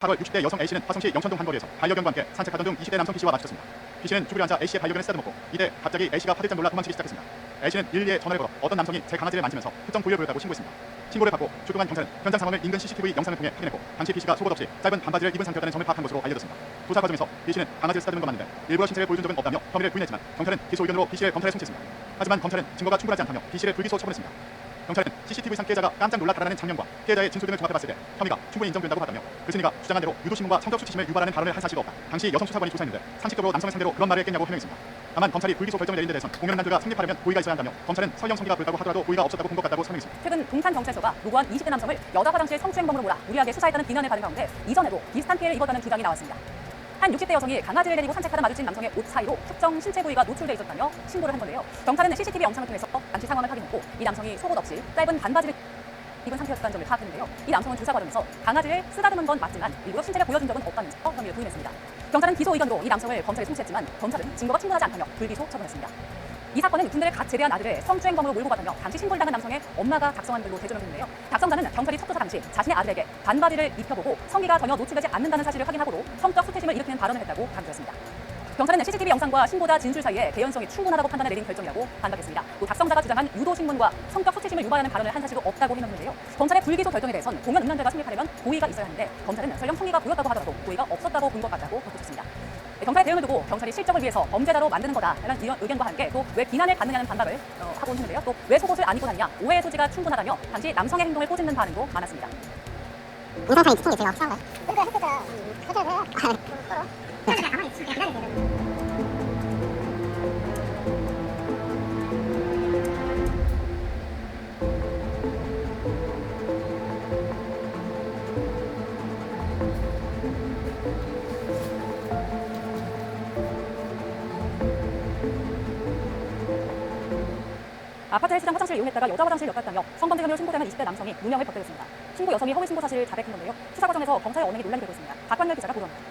8월 60대 여성 A씨는 화성시 영천동 한 거리에서 반려견과 함께 산책하던 중 20대 남성 B씨와 마주쳤습니다. B씨는 주부려 앉아 A씨의 반려견을 쓰다듬었고 이때 갑자기 A씨가 화들짝 놀라 도망치기 시작했습니다. A씨는 112에 전화를 걸어 어떤 남성이 제 강아지를 만지면서 특정 부위를 보였다고 신고했습니다. 신고를 받고 출동한 경찰은 현장 상황을 인근 CCTV 영상을 통해 확인했고 당시 B씨가 속옷 없이 짧은 반바지를 입은 상태였다는 점을 파악한 것으로 알려졌습니다. 조사 과정에서 B씨는 강아지를 쓰다듬은 것 맞는데 일부러 신체를 보여준 적은 없다며 혐의를 부인했지만 경찰은 기소 의견으로 B씨를 검찰에 송치했습니다. 하지만 검찰은 증거가 충분하지 않다며 B씨를 불기소 처분했습니다. 경찰은 CCTV상 피해자가 깜짝 놀라 달아나는 장면과 피해자의 진술 등을 종합해봤을 때 혐의가 충분히 인정된다고 봤다며 그스니가 주장한 대로 유도신문과 성적 수치심을 유발하는 발언을 한 사실도 없다. 당시 여성 수사관이 조사했는데 상식적으로 남성을 상대로 그런 말을 했겠냐고 해명했습니다. 다만 검찰이 불기소 결정을 내린 데 대해선 공명난조가 성립하려면 고의가 있어야 한다며 검찰은 설령 성기가 불다고 하더라도 고의가 없었다고 본 것 같다고 설명했습니다. 최근 동탄경찰서가 무고한 20대 남성을 여자 화장실 성추행범으로 몰아 무리하게 수사했다는 비난을 받은 가운데 이전에도 비슷한 피해를 입었다는 주장이 나왔습니다. 한 60대 여성이 강아지를 데리고 산책하다 마주친 남성의 옷 사이로 특정 신체 부위가 노출돼 있었다며 신고를 한 건데요. 경찰은 CCTV 영상을 통해서 당시 상황을 확인했고 이 남성이 속옷 없이 짧은 반바지를 입은 상태였다는 점을 파악했는데요. 이 남성은 조사 과정에서 강아지를 쓰다듬은 건 맞지만 일부러 신체를 보여준 적은 없다면서 혐의를 부인했습니다. 경찰은 기소 의견으로 이 남성을 검찰에 송치했지만 검찰은 증거가 충분하지 않다며 불기소 처분했습니다. 이 사건은 군대를 갓 제대한 아들을 성추행범으로 몰고 갔다며 당시 신고를 당한 남성의 엄마가 작성한 글로 대조했는데요. 작성자는 경찰이 첫 조사 당시 자신의 아들에게 반바지를 입혀보고 성기가 전혀 노출되지 않는다는 사실을 확인하고도 성적 수치심을 일으키는 발언을 했다고 강조했습니다. 경찰은 CCTV 영상과 신고자 진술 사이에 개연성이 충분하다고 판단해 내린 결정이라고 반박했습니다. 또 작성자가 주장한 유도신문과 성적 수치심을 유발하는 발언을 한 사실도 없다고 해명했는데요. 검찰의 불기소 결정에 대해선 공명음란죄가 성립하려면 고의가 있어야 하는데 검찰은 설령 성기가 보였다고 하더라도 고의가 없었다고 본 것 같다고 덧붙였습니다. 경찰의 대응을 두고 경찰이 실적을 위해서 범죄자로 만드는 거다라는 의견과 함께 또 왜 비난을 받느냐는 반박을 하고 있는데요. 또 왜 속옷을 안 입고 다니냐, 오해의 소지가 충분하다며 당시 남성의 행동을 꼬집는 반응도 많았습니다. 인상사이 특징이 제가 확실한 거예요. 그러니까 했었잖아. 그래서 가만히 있으면 기다리게 되는 아파트 헬스장 화장실을 이용했다가 여자 화장실을 엿갔다며 성범죄 혐의로 신고되는 20대 남성이 누명을 벗겨졌습니다. 신고 여성이 허위 신고 사실을 자백한 건데요. 수사 과정에서 검사의 언행이 논란이 되고 있습니다. 박광렬 기자가 보도합니다.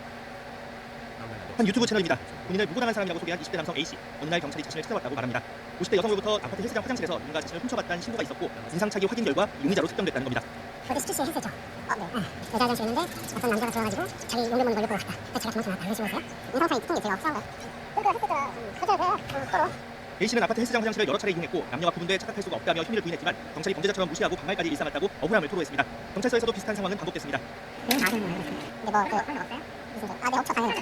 한 유튜브 채널입니다. 본인을 무고당한 사람이라고 소개한 20대 남성 A씨. 어느 날 경찰이 자신을 찾아왔다고 말합니다. 50대 여성으로부터 아파트 헬스장 화장실에서 누군가 자신을 훔쳐봤다는 신고가 있었고 인상착의 확인 결과 용의자로 특정됐다는 겁니다. 어제 스트레스 했었죠. 네. 여자 화장실 있는데 어떤 남자가 들어가지고 자기 용변문을 걸릴 것 같다. 제가 도망쳐 나왔다. 그런 식으로 인상사이 특징이 제가 확실한 거예요. 그러니까 했었잖아. A씨는 아파트 헬스장 화장실을 여러 차례 이용했고 남녀가 구분돼 착각할 수가 없다며 혐의를 부인했지만 경찰이 범죄자처럼 무시하고 반말까지 일삼았다고 억울함을 토로했습니다. 경찰서에서도 비슷한 상황은 반복됐습니다. 근데 그런 거 없어요? 네, 없죠. 당연히.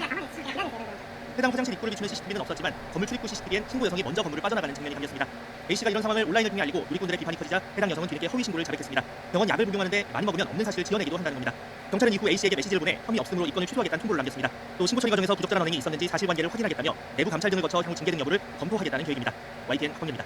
해당 화장실 입구를 비추는 CCTV는 없었지만 건물 출입구 CCTV엔 신고 여성이 먼저 건물을 빠져나가는 장면이 담겼습니다. A씨가 이런 상황을 온라인을 통해 알리고 누리꾼들의 비판이 커지자 해당 여성은 뒤늦게 허위 신고를 자백했습니다. 병원 약을 복용하는데 많이 먹으면 없는 사실을 지어내기도 한다는 겁니다. 경찰은 이후 A씨에게 메시지를 보내 혐의 없음으로 입건을 취소하겠다는 통보를 남겼습니다. 또 신고 처리 과정에서 부적절한 언행이 있었는지 사실관계를 확인하겠다며 내부 감찰 등을 거쳐 향후 징계 등 여부를 검토하겠다는 계획입니다. YTN 박광렬입니다.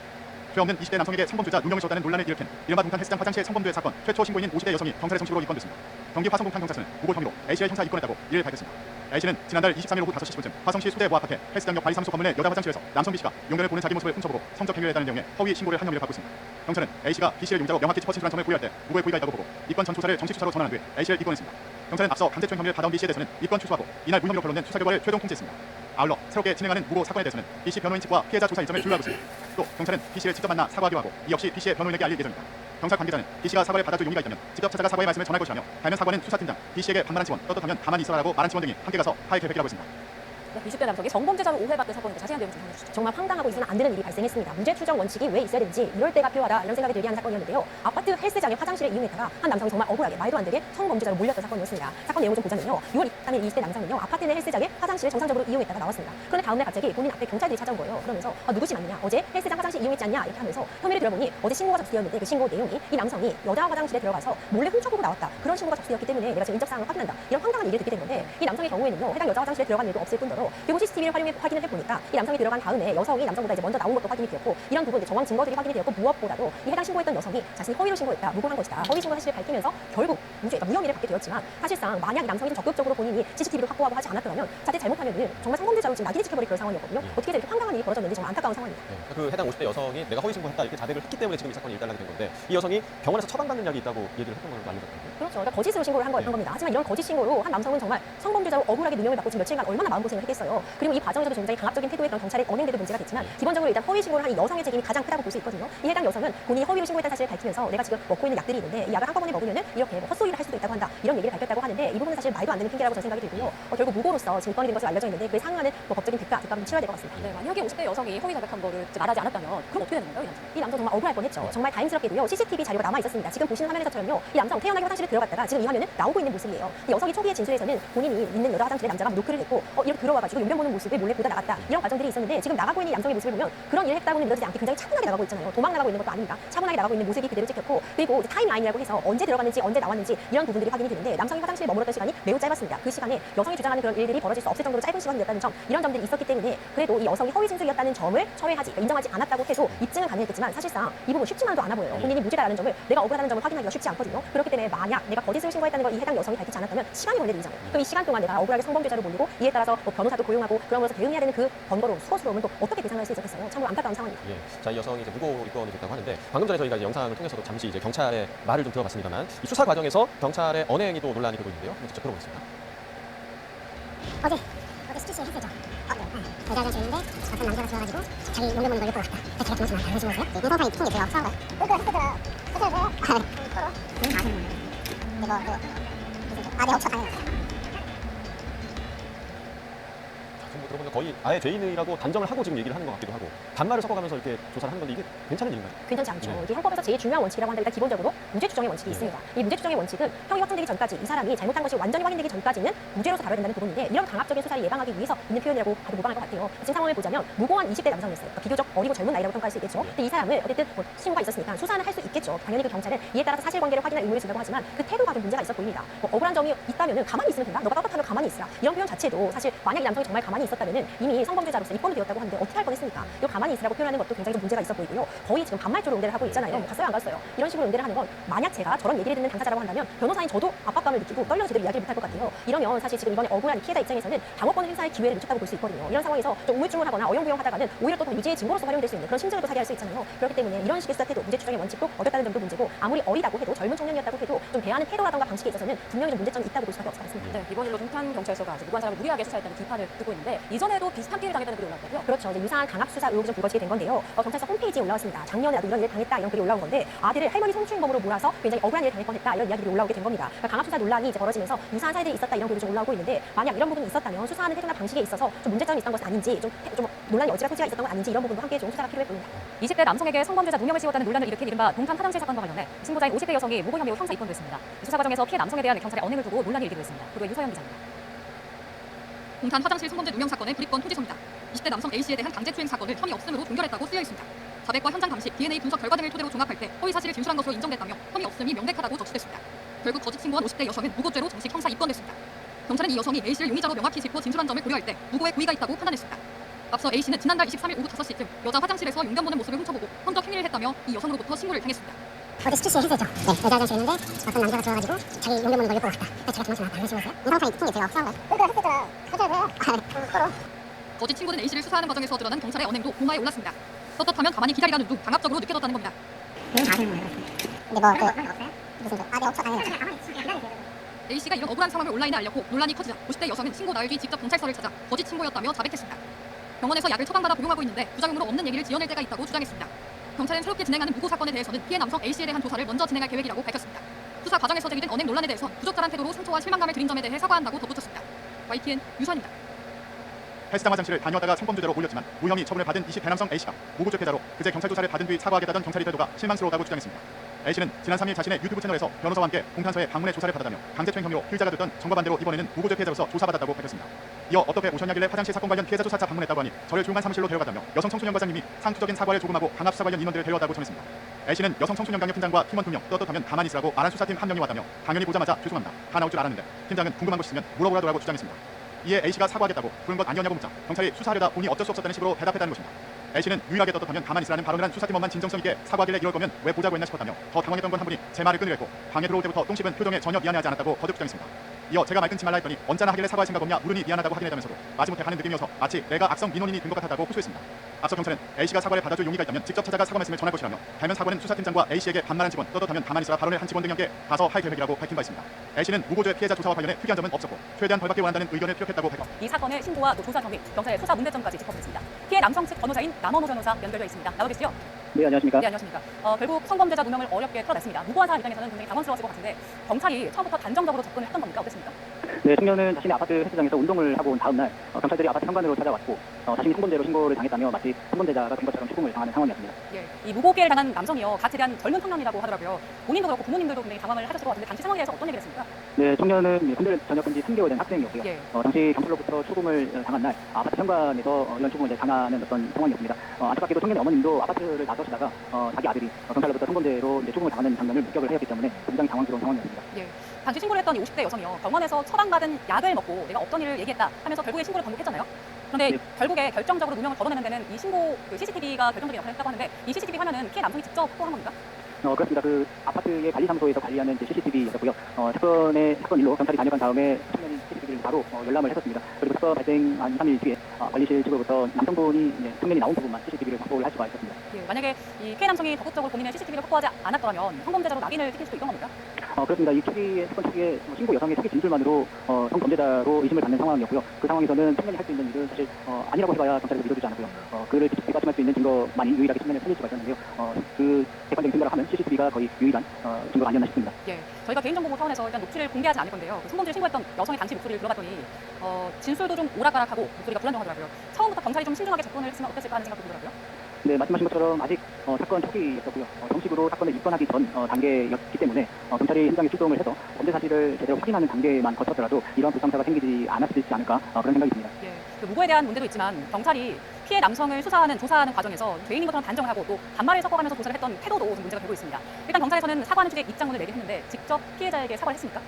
죄 없는 20대 남성에게 성범죄자 누명을 줬다는 논란을 일으킨 이른바 동탄 헬스장 화장실 성범죄 사건 최초 신고인인 50대 여성이 경찰의 정식으로 입건됐습니다. 경기 화성동탄 경찰서는 무고 혐의로 A씨를 형사 입건했다고 이를 밝혔습니다. A씨는 지난달 23일 오후 5시 10분쯤 화성시 수대모 아파트 헬스장역 관리사무소 건물 내 여자 화장실에서 남성 B씨가 용변을 보는 자기 모습을 훔쳐보고 성적 행위를 했다는 내용의 허위 신고를 한 혐의를 받고 있습니다. 경찰은 A씨가 B씨를 용의자로 명확히 짚어친술한 점을 부여할 때 무고의 고의가 있다고 보고 입건 전 조사를 정식 수사로 전환한 뒤에 A씨를 입건했습니다. 경찰은 앞서 강제추행 혐의를 받아온 B씨에 대해서는 입건 취소하고 이날 무혐의로 변론된 수사 결과를 최종 통지했습니다. 아울러 새롭게 진행하는 무고 사건에 대해서는 B씨 변호인 측과 피해자 조사 일정을 조율하고 있습니다. 또 경찰은 B씨를 직접 만나 사과하기로 하고 이 역시 B씨의 변호인에게 알릴 예정입니다. 경찰 관계자는 B씨가 사과를 받아줄 용의가 있다면 직접 찾아가 사과의 말씀을 전할 것이라며 가면 사과는 수사팀장, B씨에게 반말한 직원, 떳떳하면 가만히 있어라라고 말한 직원 등이 함께 가서 하의 계획이라고 했습니다. 20대 남성이 성범죄자로 오해받은 사건인데 자세한 내용 좀 전해주시죠. 정말 황당하고 있어는 안 되는 일이 발생했습니다. 문제 추정 원칙이 왜 있어야 되는지 이럴 때가 필요하다 이런 생각이 들게 한 사건이었는데요. 아파트 헬스장의 화장실을 이용했다가 한 남성이 정말 억울하게 말도 안 되게 성범죄자로 몰렸던 사건이었습니다. 사건 내용을 좀 보자면요. 6월 23일 20대 남성은요. 아파트 내 헬스장의 화장실을 정상적으로 이용했다가 나왔습니다. 그런데 다음날 갑자기 본인 앞에 경찰들이 찾아온 거예요. 그러면서 누구지 맞느냐, 어제 헬스장 화장실 이용했지 않냐 이렇게 하면서 혐의를 들어보니 어제 신고가 접수되었는데 그 신고 내용이 이 남성이 여자 화장실에 들어가서 몰래 훔쳐보고 나왔다. 그런 신고가 접수되었기 때문에 내가 지금 인적 사항을 확인한다. 이런 황당한 얘기를 듣게 된 건데 이 남성의 경우에는요. 해당 여자 화장실에 들어간 일도 없을 뿐더러 그리고 CCTV를 확인을 해보니까 이 남성이 들어간 다음에 여성이 남성보다 이제 먼저 나온 것도 확인이 되었고 이런 부분 정황 증거들이 확인이 되었고 무엇보다도 이 해당 신고했던 여성이 자신이 허위로 신고했다, 무고한 것이다, 허위 신고 사실을 밝히면서 결국 무혐의를 받게 되었지만 사실상 만약 이 남성이 좀 적극적으로 본인이 CCTV를 확보하고 하지 않았더라면 자칫 잘못하면은 정말 성범죄자로 지금 낙인이 찍혀버릴 그런 상황이었거든요. 어떻게 이렇게 황당한 일이 벌어졌는지 정말 안타까운 상황입니다. 그 해당 50대 여성이 내가 허위 신고했다 이렇게 자백을 했기 때문에 지금 이 사건이 일단락이 된 건데 이 여성이 병원에서 처방받는 약이 있다고 얘기를 했던 걸로 알려졌거든요. 그렇죠. 그러니까 거짓으로 신고를 한 겁니다. 하지만 이런 거짓 신고로 한 남성은 정말 성범죄자로 억울하게 누명을 받고 지금 며칠간 얼마나 마음고생을 했겠습니까? 했어요. 그리고 이 과정에서도 굉장히 강압적인 태도의 그런 경찰의 언행들도 문제가 됐지만 기본적으로 일단 허위 신고를 한 이 여성의 책임이 가장 크다고 볼 수 있거든요. 이 해당 여성은 본인이 허위로 신고했다는 사실을 밝히면서 내가 지금 먹고 있는 약들이 있는데 이 약을 한꺼번에 먹으면은 이렇게 뭐 헛소리를 할 수도 있다고 한다. 이런 얘기를 밝혔다고 하는데 이 부분은 사실 말도 안 되는 핑계라고 저는 생각이 들고요. 결국 무고로서 징벌이 된 것으로 알려져 있는데 그에 상응하는 뭐 법적인 대가는 치러야 될 것 같습니다. 네, 만약에 50대 여성이 허위 자백한 거를 이제 말하지 않았다면 그럼 어떻게 되는 건가요, 이 남성? 이 남성 정말 억울할 뻔했죠. 정말 다행스럽게도요. CCTV 자료가 남아 있었습니다. 지금 보시는 화면에서처럼요. 이 남성 태연하게 화장실에 들어갔다가 지금 이 화면은 나오고 있는 모습이에요. 이 여성이 초기의 진술에서는 본인이 있는 여자 화장실에 남자가 노크를 했고 이렇게 들어와가지고 용변 보는 모습을 몰래 보다 나갔다. 이런 과정들이 있었는데 지금 나가고 있는 남성의 모습을 보면 그런 일을 했다고는 믿어지지 않게 굉장히 차분하게 나가고 있잖아요. 도망 나가고 있는 것도 아닙니다. 차분하게 나가고 있는 모습이 그대로 찍혔고 그리고 이제 타임라인이라고 해서 언제 들어갔는지 언제 나왔는지 이런 부분들이 확인이 되는데 남성이 화장실에 머물렀던 시간이 매우 짧았습니다. 그 시간에 여성이 주장하는 그런 일들이 벌어질 수 없을 정도로 짧은 시간이었다는 점 이런 점들이 있었기 때문에 그래도 이 여성이 허위 진술이었다는 점을 철회하지 인정하지 않았다고 해도 입증은 가능했겠지만 사실상 이 부분 쉽지만도 않아 보여요. 본인이 무죄다라는 점을 내가 억울하다는 점을 확인하기가 쉽지 않거든요. 그렇기 때문에 만약 내가 거짓을 신고했다는 걸 이 해당 여성이 밝히지 않았다면 시간이 걸릴 일이잖아요. 그럼 이 시간 동안 내가 억울하게 성범죄자를 몰리고 이에 따라서 뭐 변호사도 고용하고 그러면서 대응해야 되는 그 번거로움, 수고스러움은 또 어떻게 배상할 수 있었겠어요? 참으로 안타까운 상황입니다. 예. 자, 이 여성이 이제 무고 입건이 됐다고 하는데 방금 전에 저희가 이제 영상을 통해서도 잠시 이제 경찰의 말을 좀 들어봤습니다만 이 수사 과정에서 경찰의 언행이 또 논란이 되고 있는데요. 한번 직접 들어보겠습니다. 어제 스티치 했었죠. 여자 화장실에 있는데 어떤 남자가 들어와가지고 자기 용변 보는 걸 엿보고 왔다. 제가 잘못한 말 당신 보세요. 인성사이 핑계 제가 없어한 거예요. 그거 했었잖아. 했었어요. 이거 내가 없어 당연히. 전부 들어보면 거의 아예 죄인이라고 단정을 하고 지금 얘기를 하는 것 같기도 하고 반말을 섞어가면서 이렇게 조사를 하는 건데 이게 괜찮은 일인가요? 괜찮지 않죠. 네. 이게 헌법에서 제일 중요한 원칙이라고 하는데 일단 기본적으로 무죄 추정의 원칙이 네. 있습니다. 이 무죄 추정의 원칙은 형이 확정되기 전까지 이 사람이 잘못한 것이 완전히 확인되기 전까지는 무죄로서 다뤄야 된다는 부분인데 이런 강압적인 수사를 예방하기 위해서 있는 표현이라고 봐도 무방할 것 같아요. 지금 상황을 보자면 무고한 20대 남성이었어요. 그러니까 비교적 어리고 젊은 나이라고 평가할 수 있겠죠. 근데 이 사람을 어쨌든 뭐 신고가 있었으니까 수사는 할 수 있겠죠. 당연히 그 경찰은 이에 따라서 사실관계를 확인할 의무를 준다고 하지만 그 태도가 좀 문제가 있어 보입니다. 뭐 억울한 점이 있다면은 가만히 있으면 된다. 너가 떳떳하면 가만히 있으라. 이런 표현 자체도 사실 만약 이 남성이 정말 가만히 있었다면은 이미 성범죄자로서 입건이 되었다고 하는데 어떻게 할 뻔했습니까? 이거 가만히 있으라고 표현하는 것도 굉장히 좀 문제가 있어 보이고요. 거의 지금 반말조로 응대를 하고 있잖아요. 뭐 갔어요 안 갔어요? 이런 식으로 응대를 하는 건 만약 제가 저런 얘기를 듣는 당사자라고 한다면 변호사인 저도 압박감을 느끼고 떨려서 제대로 이야기를 못할 것 같아요. 이러면 사실 지금 이번에 억울한 피해자 입장에서는 방어권 행사의 기회를 놓쳤다고 볼 수 있거든요. 이런 상황에서 좀 우물쭈물하거나 어영부영하다가는 오히려 또 유죄의 증거로서 활용될 수 있는 그런 심증을 또 살해할 수 있잖아요. 그렇기 때문에 이런 식의 수사 태도, 무죄 추정의 원칙도 어렵다는 점도 문제고 아무리 어리다고 해도 젊은 청년이었다고 해도 좀 대하는 태도라던가 방식에 있어서는 분명히 좀 문제점이 있다고 볼 수밖에 없을 것 같습니다. 네, 이번 일로 동탄경찰서가 아직 무고한 사람을 무리하게 수사했다는 비판을 듣고 있는데 이전에도 비슷한 피해를 당했다는 글이 올라왔고요. 그렇죠. 이제 유사한 강압 수사 의혹이 좀 불거지게 된 건데요. 경찰서 홈페이지에 올라왔습니다. 작년에 나도 이런 일을 당했다 이런 글이 올라온 건데 아들을 할머니 성추행범으로 몰아서 굉장히 억울한 일을 당할 뻔했다 이런 이야기들이 올라오게 된 겁니다. 그러니까 강압 수사 논란이 이제 벌어지면서 유사한 사례들이 있었다 이런 글이 좀 올라오고 있는데 만약 이런 부분이 있었다면 수사하는 태도나 방식에 있어서 좀 문제점이 있던 것은 아닌지 좀 논란이 어지간 소지가 있었던 건 아닌지 이런 부분도 함께 좀 수사가 필요해 보입니다. 20대 남성에게 성범죄자 누명을 씌웠다는 논란을 일으킨 이른바 동탄 화장실 사건과 관련해 신고자인 50대 여성이 무고 혐의로 형사 입건됐습니다. 수사 과정에서 피해 남성에 대한 경찰의 언행을 두고 논란이 일기도 했습니다. 보도의 유서영 기자입니다. 동탄 화장실 성범죄 누명 사건의 불입건 통지서입니다. 20대 남성 A씨에 대한 강제추행 사건을 혐의 없음으로 종결했다고 쓰여 있습니다. 자백과 현장 감식, DNA 분석 결과 등을 토대로 종합할 때 허위 사실을 진술한 것으로 인정됐다며 혐의 없음이 명백하다고 적시됐습니다. 결국 거짓 신고한 50대 여성은 무고죄로 정식 형사 입건됐습니다. 경찰은 이 여성이 A씨를 용의자로 명확히 짚어 진술한 점을 고려할 때 무고에 고의가 있다고 판단했습니다. 앞서 A씨는 지난달 23일 오후 5시쯤 여자 화장실에서 용변 보는 모습을 훔쳐보고 헌적 행위를 했다며 이 여성으로부터 신고를 당했습니다. 어제 스티치 했었죠. 여자 화장실에 있는데 어떤 남자가 들어와가지고 자기 용변 보는 걸 엿보고 왔다. 제가 잘못한 말 당신 보세요. 인성사이 핑계 제가 없어한 거예요. 그거 했었잖아. 거짓 친구는 A씨를 수사하는 과정에서 드러난 경찰의 언행도 공마에 올랐습니다. 떳떳하면 가만히 기다리라는 둥 강압적으로 느껴졌다는 겁니다. 근데 무슨 내 없어 당연히. A씨가 이런 억울한 상황을 온라인에 알렸고 논란이 커지자 50대 여성은 신고 나흘 뒤 직접 경찰서를 찾아 거짓 친구였다며 자백했습니다. 병원에서 약을 처방받아 복용하고 있는데 부작용으로 없는 얘기를 지어낼 때가 있다고 주장했습니다. 경찰은 새롭게 진행하는 무고 사건에 대해서는 피해 남성 A씨에 대한 조사를 먼저 진행할 계획이라고 밝혔습니다. 수사 과정에서 제기된 언행 논란에 대해서 부적절한 태도로 상처와 실망감을 드린 점에 대해 사과한다고 덧붙였습니다. YTN 유선입니다. 헬스장 화장실을 다녀다가 성범죄자로 몰렸지만 무혐의 처분을 받은 20대 남성 A씨가 무고죄 피해자로 그제 경찰 조사를 받은 뒤 사과하겠다던 경찰의 태도가 실망스러웠다고 주장했습니다. A씨는 지난 3일 자신의 유튜브 채널에서 변호사와 함께 동탄서에 방문해 조사를 받았다며 강제추행 혐의로 피의자가 됐던 정반대로 이번에는 무고죄 피해자로서 조사받았다고 밝혔습니다. 이어 어떻게 오셨냐길래 화장실 사건 관련 피해자 조사차 방문했다고 하니 저를 조용한 사무실로 데려가다며 여성 청소년 과장님이 상투적인 사과를 조금하고 강압 수사 관련 인원들을 데려왔다고 전했습니다. A씨는 여성 청소년 강력 팀장과 팀원 2명 떳떳하면 가만히 있으라고 말한 수사팀 한 명이 왔다며 당연히 보자마자 죄송합니다. 다 나올 줄 알았는데 팀장은 궁금한 것 있으면 물어보라더라고 주장했습니다. 이에 A씨가 사과하겠다고 부른 것 아니었냐고 묻자 경찰이 수사하려다 보니 어쩔 수 없었다는 식으로 대답했다는 것입니다. A씨는 유일하게 떳떳하면 가만히 있으라는 발언을 한 수사팀원만 진정성 있게 사과하길래 이럴 거면 왜 보자고 했나 싶었다며 더 당황했던 건 한 분이 제 말을 끊으려 했고 방에 들어올 때부터 똥 씹은 표정에 전혀 미안해하지 않았다고 거듭 주장했습니다. 이어 제가 말 끊지 말라 했더니 언짢아 하길래 사과할 생각 없냐 물으니 미안하다고 하긴 했다면서도 마지못해 하는 느낌이어서 마치 내가 악성 민원인이 된 것 같았다고 호소했습니다. 앞서 경찰은 A씨가 사과를 받아줄 용의가 있다면 직접 찾아가 사과 말씀을 전할 것이라며 달면 사과는 수사팀장과 A씨에게 반말한 직원, 떳떳하면 가만히 있으라 발언을 한 직원 등에게 가서 할 계획이라고 밝힌 바 있습니다. A씨는 무고죄 피해자 조사와 관련해 특이한 점은 없었고 최대한 벌받기 원한다는 의견을 표력했다고 밝혀 이 사건의 신고와 또 조사 경위, 경찰의 수사 문제점까지 짚어보겠습니다. 피해 남성 측 변호사인 남원호 변호사 연결되어 있습니다. 나와 계시죠? 네, 안녕하십니까. 네, 안녕하십니까. 결국 성범죄자 누명을 어렵게 털어냈습니다. 무고한 사람 입장에서는 굉장히 당황스러웠을 것 같은데 경찰이 처음부터 단정적으로 접근을 했던 겁니까? 어땠습니까? 네, 청년은 자신의 아파트 헬스장에서 운동을 하고 온 다음 날 경찰들이 아파트 현관으로 찾아왔고 자신이 성범죄로 신고를 당했다며 마치 성범죄자가 된 것처럼 추궁을 당하는 상황이었습니다. 예, 이 무고죄를 당한 남성이요, 같이 대한 젊은 청년이라고 하더라고요. 본인도 그렇고 부모님들도 굉장히 당황을 하셨을 것 같은데 당시 상황에 대해서 어떤 얘기를 했습니까? 네, 청년은 군대를 전역한 지 3개월 된 학생이었고요. 예. 당시 경찰로부터 추궁을 당한 날 아파트 현관에서 이런 추궁을 당하는 어떤 상황이었습니다. 안타깝게도 청년의 어머님도 아파트를 나서시다가 자기 아들이 경찰로부터 성범죄로 추궁을 당하는 장면을 목격을 하였기 때문에 굉장히 당황스러운 상황이었습니다. 예. 당시 신고를 했던 이 50대 여성이요, 병원에서 처방받은 약을 먹고 내가 어떤 일을 얘기했다 하면서 결국에 신고를 번복했잖아요. 그런데 네. 결국에 결정적으로 누명을 걷어내는 데는 이 신고 CCTV가 결정적인 역할을 했다고 하는데 이 CCTV 화면은 피해 남성이 직접 확보한 겁니까? 그렇습니다. 그 아파트의 관리사무소에서 관리하는 CCTV였고요. 사건 일로 경찰이 다녀간 다음에 청년이 CCTV를 바로 열람을 했었습니다. 그리고 사건 발생 한 2, 3일 뒤에 관리실 측으로부터 남성분이 청년이 나온 부분만 CCTV를 확보를 할 수가 있었습니다. 예, 만약에 이 피해 남성이 적극적으로 본인의 CCTV를 확보하지 않았더라면 성범죄자로 낙인을 찍힐 수도 있던 겁니까? 그렇습니다. 이 사건 초기에 신고 여성의 초기 진술만으로 성범죄자로 의심을 받는 상황이었고요. 그 상황에서는 청년이 할 수 있는 일은 사실 아니라고 해봐야 경찰에서 믿어주지 않고요. 그를 뒷받침할 수 있는 증거만이 유일하게 청년을 살릴 수가 있었는데요. 그 객관적인 증거를 하면 CCTV가 거의 유일한 증거가 아니었나 싶습니다. 예, 저희가 개인정보보 차원에서 일단 녹취를 공개하지 않을 건데요. 그 성범죄 신고했던 여성의 당시 목소리를 들어봤더니 진술도 좀 오락가락하고 목소리가 불안정하더라고요. 처음부터 경찰이 좀 신중하게 접근을 했으면 어땠을까 하는 생각도 들더라고요. 네, 말씀하신 것처럼 아직 사건 초기였었고요. 정식으로 사건을 입건하기 전 단계였기 때문에 경찰이 현장에 출동을 해서 범죄 사실을 제대로 확인하는 단계만 거쳤더라도 이런 불상사가 생기지 않았지 않을까 그런 생각이 듭니다. 예, 그 무고에 대한 문제도 있지만 경찰이 피해 남성을 조사하는 과정에서 죄인인 것처럼 단정을 하고 또 반말을 섞어가면서 조사를 했던 태도도 좀 문제가 되고 있습니다. 일단 경찰에서는 사과하는 쪽에 입장문을 내긴 했는데 직접 피해자에게 사과를 했습니까?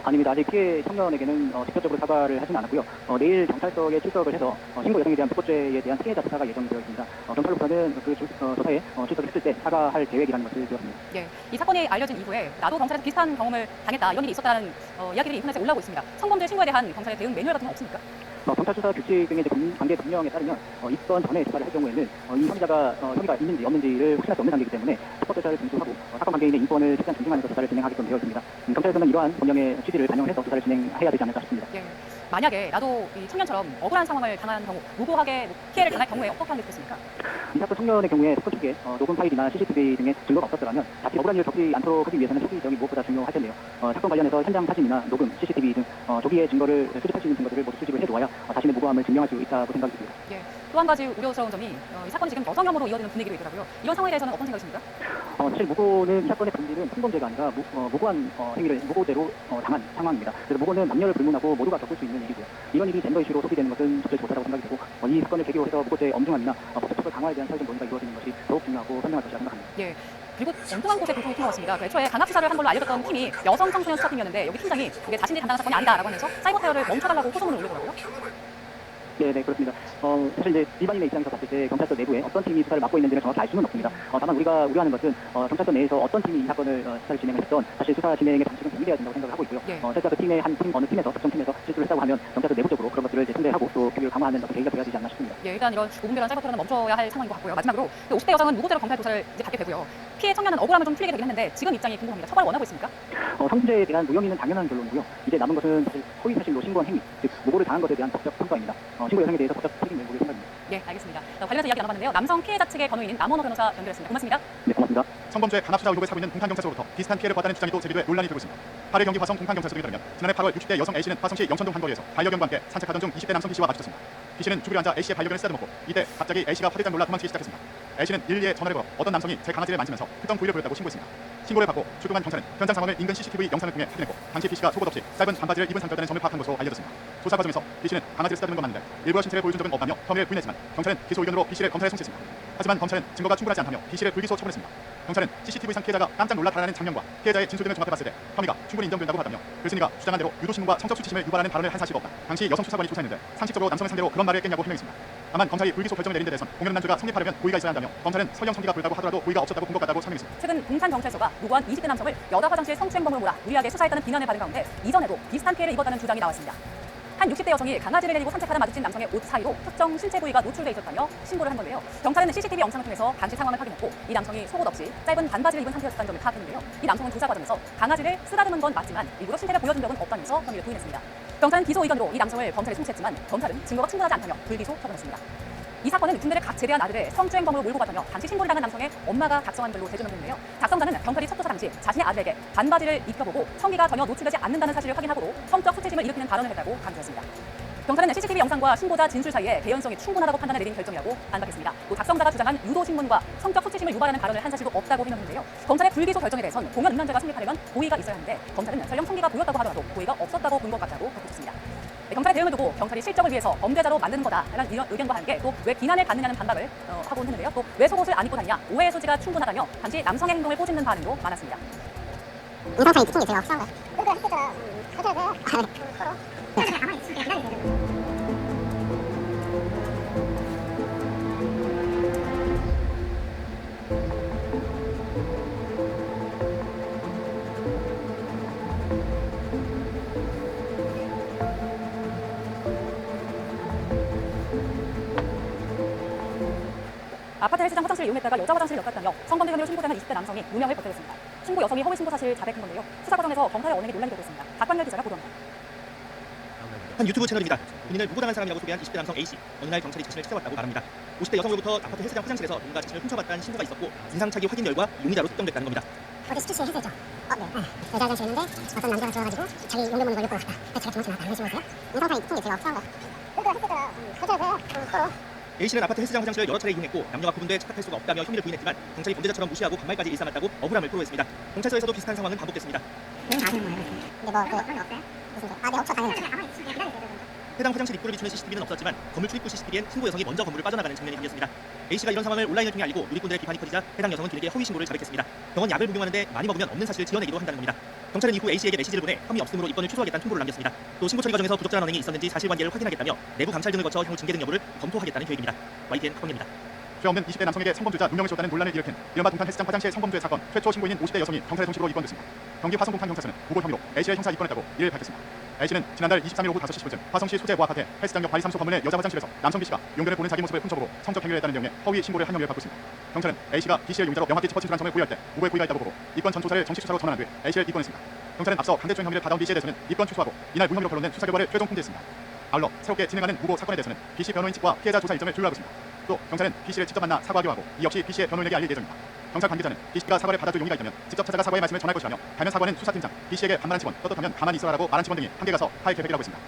아닙니다. 아직 피해 청년에게는 직접적으로 사과를 하지는 않았고요. 내일 경찰서에 출석을 해서 신고 여성에 대한 불법죄에 대한 피해자 조사가 예정되어 있습니다. 경찰로서는 그 조사에 출석을 했을 때 사과할 계획이라는 것을 들었습니다. 예, 이 사건이 알려진 이후에 나도 경찰에서 비슷한 경험을 당했다, 이런 일이 있었다는 이야기들이 인터넷에 올라오고 있습니다. 성범죄 신고에 대한 경찰의 대응 매뉴얼 같은 건 없습니까? 경찰 수사 규칙 등의 관계 법령에 따르면 입건 전에 조사를 할 경우에는 이 혐의가 있는지 없는지를 확인할 수 없는 단계이기 때문에 합법조사를 준수하고 사건 관계인의 인권을 최대한 존중하면서 조사를 진행하게끔 되어 있습니다. 경찰에서는 이러한 법령의 취지를 반영해서 조사를 진행해야 되지 않을까 싶습니다. 예, 만약에 나도 이 청년처럼 억울한 상황을 당한 경우, 무고하게 피해를 당할 경우에 어떻게 하는 게 좋겠습니까? 이 사건 청년의 경우에 사건 초기에 녹음 파일이나 CCTV 등의 증거가 없었더라면 자칫 억울한 일을 겪지 않도록 하기 위해서는 초기 지정이 무엇보다 중요할 텐데요. 사건 관련해서 현장 사진이나 녹음, CCTV 등 조기에 증거를 수집할 수 있는 증거들을 모두 수집을 해두어야 자신의 무고함을 증명할 수 있다고 생각이 듭니다. 예, 또 한 가지 우려스러운 점이 이 사건이 지금 여성혐오로 이어지는 분위기로 있더라고요. 이런 상황에 대해서는 어떤 생각이십니까? 사실 무고는 이 사건의 본질은 성범죄가 아니라 무고한 행위를 무고죄로 당한 상황입니다. 그래서 무고는 남녀를 불문하고 모두가 겪을 수 있는 일이고요. 이런 일이 젠더 이슈로 소비되는 것은 적절치 못하다고 생각이 되고 이 사건을 계기로 해서 무고죄의 엄중함이나 법적 강화에 대한 사회적 논의가 이루어지는 것이 더욱 중요하고 현명할 것이라고 생각합니다. 예. 그리고 엉뚱한 곳에 고통이 튀어나왔습니다. 애초에 강압 수사를 한 걸로 알려졌던 팀이 여성 청소년 수사팀이었는데 여기 팀장이 그게 자신들이 담당한 사건이 아니다라고 하면서 사이버 테러를 멈춰달라고 호소문을 올리더라고요. 네, 그렇습니다. 사실 이제 일반인의 입장에서 봤을 때 경찰서 내부에 어떤 팀이 수사를 맡고 있는지는 정확히 알 수는 없습니다. 다만 우리가 우려하는 것은 경찰서 내에서 어떤 팀이 이 사건을 수사를 진행을 했던 사실 수사 진행의 방식은 정리되어야 된다고 생각을 하고 있고요. 예. 설사 그 팀의 어느 팀에서 특정 팀에서 실수를 했다고 하면 경찰서 내부적으로 그런 것들을 이제 통제하고 또 규율을 강화하는 어떤 계기가 되어야 되지 않나 싶습니다. 예, 일단 이런 무분별한 사이버 테러는 멈춰야 할 상황인 것 같고요. 마지막으로 그 50대 여성은 무고죄로 경찰 조사를 이제 받게 되고요. 피해 청년은 억울함을 좀 풀리게 되긴 했는데 지금 입장이 궁금합니다. 처벌 원하고 있습니까? 성범죄에 대한 무혐의는 당연한 결론이고요. 이제 남은 것은 사실 허위 사실로 신고한 행위, 즉 무고를 당한 것에 대한 법적 평가입니다. 신고 여성에 대해서 법적 책임을 물을 생각입니다. 예, 알겠습니다. 관련해서 이야기 나눠봤는데요. 남성 피해자 측의 변호인인 남원호 변호사 연결했습니다. 고맙습니다. 네, 고맙습니다. 성범죄 간합 수사 의혹을 사고 있는 동탄경찰서로부터 비슷한 피해를 받았다는 주장이 또 제기돼 논란이 되고 있습니다. 8일 경기 화성 동탄경찰서 등에 따르면 지난해 8월 60대 여성 A씨는 화성시 영천동 한 거리에서 반려견과 함께 산책하던 중 20대 남성 B씨와 마주쳤습니다. B씨는 주부리 앉아 A씨의 반려견을 쓰다듬었고 이때 갑자기 A씨가 화들짝 놀라 도망치기 시작했습니다. A씨는 112에 전화를 걸어 어떤 남성이 제 강아지를 만지면서 특정 부위를 보였다고 신고했습니다. 신고를 받고 출동한 경찰은 현장 상황을 인근 CCTV 영상을 통해 확인했고 당시 B씨가 속옷 없이 짧은 반바지를 입은 상태였다는 점을 파악한 것으로 알려졌습니다. 조사 과정에서 B씨는 강아지를 쓰다듬은 건 맞는데 일부러 신체를 보여준 적은 없다며 혐의를 부인했지만 경찰은 기소 의견으로 B씨를 검찰에 송치했습니다. 하지만 검찰은 증거가 충분하지 않다며 B씨를 불기소 처분했습니다. 경찰은 CCTV상 피해자가 깜짝 놀라 달아나는 장면과 피해자의 진술 등을 종합해봤을 때 혐의가 충분히 인정된다고 하다며 글쓴이가 주장한 대로 유도신문과 성적 수치심을 유발하는 발언을 한 사실이 없다. 당시 여성 수사관이 조사했는데 상식적으로 남성을 상대로 그런 말을 했겠냐고 해명했습니다. 다만 검찰이 불기소 결정을 내린 데 대해선 공연난주가 성립하려면 고의가 있어야 한다며 검찰은 설령 성기가 불가고 하더라도 고의가 없었다고 본 것 같다고 설명했습니다. 최근 동탄경찰서가 무고한 20대 남성을 여자 화장실 성추행범으로 몰아 무리하게 수사했다는 비난을 받은 가운데 이전에도 비슷한 피해를 입었다는 주장이 나왔습니다. 한 60대 여성이 강아지를 데리고 산책하다 마주친 남성의 옷 사이로 특정 신체 부위가 노출돼 있었다며 신고를 한 건데요. 경찰은 CCTV 영상을 통해서 당시 상황을 확인했고 이 남성이 속옷 없이 짧은 반바지를 입은 상태였다는 점을 파악했는데요. 이 남성은 조사 과정에서 강아지를 쓰다듬은 건 맞지만 일부러 신체를 보여준 적은 없다면서 혐의를 부인했습니다. 경찰은 기소 의견으로 이 남성을 검찰에 송치했지만 검찰은 증거가 충분하지 않다며 불기소 처분했습니다. 이 사건은 군대를 각 제대한 아들을 성추행범으로 몰고 갔다며 당시 신고를 당한 남성의 엄마가 작성한 글로 재조명됐는데요. 작성자는 경찰이 첫 조사 당시 자신의 아들에게 반바지를 입혀보고 성기가 전혀 노출되지 않는다는 사실을 확인하고로 성적 수치심을 일으키는 발언을 했다고 강조했습니다. 경찰은 CCTV 영상과 신고자 진술 사이에 개연성이 충분하다고 판단해 내린 결정이라고 반박했습니다. 또 작성자가 주장한 유도신문과 성적 수치심을 유발하는 발언을 한 사실도 없다고 해명했는데요. 검찰의 불기소 결정에 대해선 공연 음란죄가 성립하려면 고의가 있어야 하는데 검찰은 설령 성기가 보였다고 하더라도 고의가 없었다고 본 것 같다고 덧붙였습니다. 경찰의 대응을 두고 경찰이 실적을 위해서 범죄자로 만드는 거다라는 이런 의견과 함께 또 왜 비난을 받느냐는 반박을 하곤 했는데요. 또 왜 속옷을 안 입고 다니냐, 오해의 소지가 충분하다며 단지 남성의 행동을 꼬집는 반응도 많았습니다. 인상사이 특징이 제가 확실한 거예요. 그거 했었잖아. 그래. 가만히 있으니까 기다리게 되는 아파트 헬스장 화장실을 이용했다가 여자 화장실을 엿갔다며 성범죄 혐의로 신고되는 20대 남성이 누명을 벗겨졌습니다. 신고 여성이 허위 신고 사실을 자백한 건데요. 수사 과정에서 검찰의 언행이 논란이 되고 있습니다. 박광렬 기자가 보도합니다. 한 유튜브 채널입니다. 본인을 무고당한 사람이라고 소개한 20대 남성 A씨. 어느 날 경찰이 자신을 찾아왔다고 말합니다. 50대 여성으로부터 아파트 헬스장 화장실에서 누군가 자신을 훔쳐봤다는 신고가 있었고 인상착의 확인열과 용의자로 특정됐다는 겁니다. 어제 17시에 헬스했죠? 네. 여자 화장실인데 어떤 남자가 들어가지고 자기 용변 보는 걸 엿보고 갔다. 제가 정확히 나왔다. 이런 식으로 인상사이 특징이 제가 확실한 거예요. 그거 했었잖아. 그래. A씨는 아파트 헬스장 화장실을 여러 차례 이용했고 남녀가 구분돼 착각할 수가 없다며 혐의를 부인했지만 경찰이 범죄자처럼 무시하고 반말까지 일삼았다고 억울함을 토로했습니다. 경찰서에서도 비슷한 상황은 반복됐습니다. 근데 그런 게 없어요? 무슨 네, 없죠. 당연히. 해당 화장실 입구를 비추는 CCTV는 없었지만 건물 출입구 CCTV엔 신고 여성이 먼저 건물을 빠져나가는 장면이 담겼습니다. A씨가 이런 상황을 온라인을 통해 알고 누리꾼들의 비판이 커지자 해당 여성은 뒤늦게 허위 신고를 자백했습니다. 병원 약을 복용하는데 많이 먹으면 없는 사실을 지어내기도 한다는 겁니다. 경찰은 이후 A씨에게 메시지를 보내 혐의 없음으로 입건을 취소하겠다는 통보를 남겼습니다. 또 신고 처리 과정에서 부적절한 언행이 있었는지 사실관계를 확인하겠다며 내부 감찰 등을 거쳐 향후 징계 등 여부를 검토하겠다는 계획입니다. YTN 박광입니다. 죄 없는 20대 남성에게 성범죄자 누명을 씌웠다는 논란을 일으킨 이른바 동탄 헬스장 화장실 성범죄 사건 최초 신고인인 50대 여성이 경찰의 정식으로 입건됐습니다. 경기 화성동탄경찰서는 무고 혐의로 A씨를 형사 입건했다고 이를 밝혔습니다. A씨는 지난달 23일 오후 5시 10분쯤 화성시 소재보 아파트 헬스장 옆 바이삼소 건물의 여자 화장실에서 남성 B씨가 용변을 보는 자기 모습을 훔쳐보고 성적 행위를 했다는 내용의 허위 신고를 한 혐의를 받고 있습니다. 경찰은 A씨가 B씨의 용의자로 명확히 짚어진술한 점을 고의할 때 무고의 고의가 있다고 보고 입건 전 조사를 정식 수사로 전환한 뒤 A씨를 입건했습니다. 경찰은 앞서 강제추행 혐의를 받아온 B씨에 대해서는 입건 취소하고 이날 무혐의로 변론된 수사 결과를 최종 통지했습니다. 아울러 새롭게 진행하는 무고 사건에 대해서는 B씨 변호인 측과 피해자 조사 일정을 조율하고 있습니다. 또 경찰은 B씨를 직접 만나 사과하기로 하고 이 역시 B씨의 변호인에게 알릴 예정입니다. 경찰 관계자는 B씨가 사과를 받아줄 용의가 있다면 직접 찾아가 사과의 말씀을 전할 것이라며 가면 사과는 수사팀장, B씨에게 반말한 직원, 떳떳하면 가만히 있어라라고 말한 직원 등이 함께 가서 할 계획이라고 했습니다.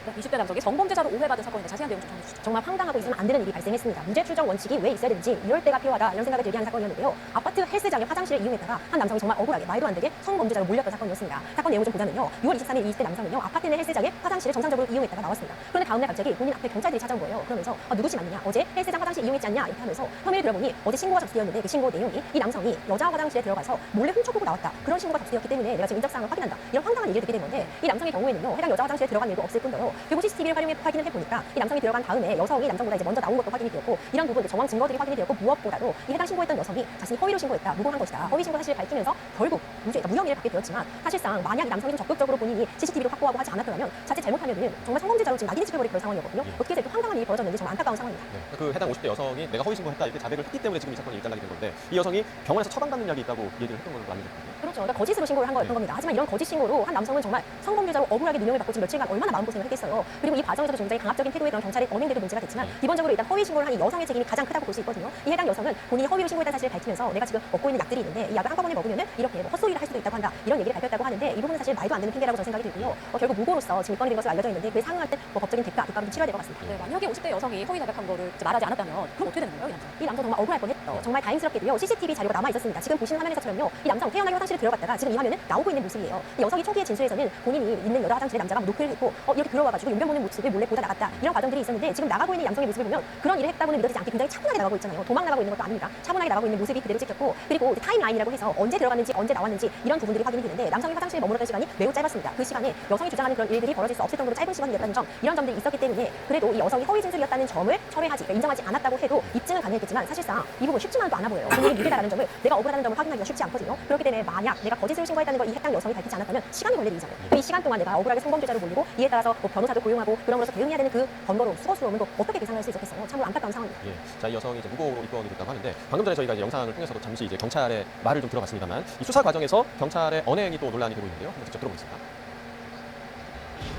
20대 남성이 성범죄자로 오해받은 사건인데 자세한 내용 좀 전해주시죠. 정말 황당하고 있으면 안 되는 일이 발생했습니다. 문제 추정 원칙이 왜 있어야 되는지 이럴 때가 필요하다 이런 생각을 들게 하는 사건이었는데요. 아파트 헬스장의 화장실을 이용했다가 한 남성이 정말 억울하게 말도 안 되게 성범죄자로 몰렸던 사건이었습니다. 사건 내용을 좀 보자면요. 6월 23일 20대 남성은요. 아파트 내 헬스장의 화장실을 정상적으로 이용했다가 나왔습니다. 그런데 다음날 갑자기 본인 앞에 경찰들이 찾아온 거예요. 그러면서 누구지 맞느냐? 어제 헬스장 화장실 이용했지 않냐? 이렇게 하면서 혐의를 들어보니 어제 신고가 접수되었는데 그 신고 내용이 이 남성이 여자 화장실에 들어가서 몰래 훔쳐보고 나왔다. 그런 신고가 접수되었기 때문에 내가 지금 인적사항을 확인한다. 이런 황당한 얘기를 듣게 된 건데 이 남성의 경우에는요. 해당 여자 화장실에 들어간 일도 없을 뿐더러 결국 CCTV를 활용해 확인을 해보니까 이 남성이 들어간 다음에 여성이 남성보다 이제 먼저 나온 것도 확인이 되었고 이런 부분 정황 증거들이 확인이 되었고 무엇보다도 이 해당 신고했던 여성이 자신이 허위로 신고했다, 무고한 것이다, 허위 신고 사실을 밝히면서 결국 무혐의를 받게 되었지만 사실상 만약 이 남성이 좀 적극적으로 본인이 CCTV를 확보하고 하지 않았더라면 자칫 잘못하면은 정말 성범죄자로 지금 낙인이 찍혀버릴 그런 상황이었거든요. 어떻게 이렇게 황당한 일이 벌어졌는지 정말 안타까운 상황입니다. 네, 그 해당 50대 여성이 내가 허위 신고했다 이렇게 자백을 했기 때문에 지금 이 사건이 일단락이 된 건데 이 여성이 병원에서 처방받는 약이 있다고 얘기를 했던 걸로 알려졌거든요. 그렇죠. 그러니까 거짓으로 신고를 한 거였던 겁니다. 하지만 이런 거짓 신고로 한 남성은 정말 성범죄자로 억울하게 누명을 받고 지금 며칠간 얼마나 마음고생을 했겠어요. 그리고 이 과정에서도 굉장히 강압적인 태도의 그런 경찰의 언행들도 문제가 됐지만 기본적으로 일단 허위 신고를 한 이 여성의 책임이 가장 크다고 볼 수 있거든요. 이 해당 여성은 본인이 허위로 신고했다는 사실을 밝히면서 내가 지금 먹고 있는 약들이 있는데 이 약을 한꺼번에 먹으면은 이렇게 뭐 헛소리를 할 수도 있다고 한다. 이런 얘기를 밝혔다고 하는데 이 부분은 사실 말도 안 되는 핑계라고 저는 생각이 들고요. 결국 무고로서 지금 입건이 된 것으로 알려져 있는데 그에 상응할 때 뭐 법적인 대가를 좀 치러야 될 것 같습니다. 네, 만약에 50대 여성이 허위 자백한 거를 이제 말하지 않았다면 그럼 어떻게 되는 거예요, 이 남성? 이 남성 정말 억울할 뻔했죠. 정말 다행스럽게도요. CCTV 자료가 남아 있었습니다. 지금 보시는 화면에서처럼요. 이 남성 태연하게 화장실에 들어갔다가 지금 이 화면은 나오고 있는 모습이에요. 이 여성이 초기의 진술에서는 본인이 있는 여자 화장실에 남자가 노크를 했고 이렇게 들어와가지고 용변 보는 모습을 몰래 보다 나갔다. 이런 과정들이 있었는데 지금 나가고 있는 양성의 모습을 보면 그런 일을 했다고는 믿어지지 않게 굉장히 차분하게 나가고 있잖아요. 도망 나가고 있는 것도 아닙니다. 차분하게 나가고 있는 모습이 그대로 찍혔고 그리고 이제 타임라인이라고 해서 언제 들어갔는지 언제 나왔는지 있었는지 이런 부분들이 확인이 되는데 남성이 화장실에 머물렀던 시간이 매우 짧았습니다. 그 시간에 여성이 주장하는 그런 일들이 벌어질 수 없을 정도로 짧은 시간이었다는 점, 이런 점들이 있었기 때문에 그래도 이 여성이 허위 진술이었다는 점을 철회하지, 그러니까 인정하지 않았다고 해도 입증은 가능했겠지만 사실상 이 부분 쉽지만도 않아 보여요. 본인이 무죄다라는 점을, 내가 억울하다는 점을 확인하기가 쉽지 않거든요. 그렇기 때문에 만약 내가 거짓을 신고했다는 걸 이 해당 여성이 밝히지 않았다면 시간이 걸릴 일이잖아요. 이 시간 동안 내가 억울하게 성범죄자로 몰리고 이에 따라서 뭐 변호사도 고용하고 그럼으로써 대응해야 되는 그 번거로움, 수고스러움은 또 어떻게 계산할 수 있었겠어요. 참으로 안타까운 상황입니다. 예. 자, 이 여성이 이제 무고 입건이 됐다고 하는데 방금 전에 저희가 이제 영상을 통해서도 잠시 이제 경찰의 말을 좀 들어봤습니다만 이 수사 과정에서 경찰의 언행이 또 논란이 되고 있는데요. 한번 직접 들어보겠습니다.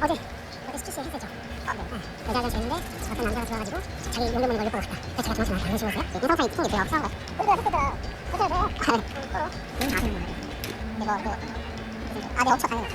어제 스트레스 했었죠. 여자가 재는데 어떤 남자가 들어와가지고 자기 용도문을 걸릴 것 같다. 그래서 제가 정말 다른 식으로 했어요. 인성사이 특징이 있어요. 싸운 거예요. 우리가 했었잖아. 했잖아. 이거 내 업체 다녀요.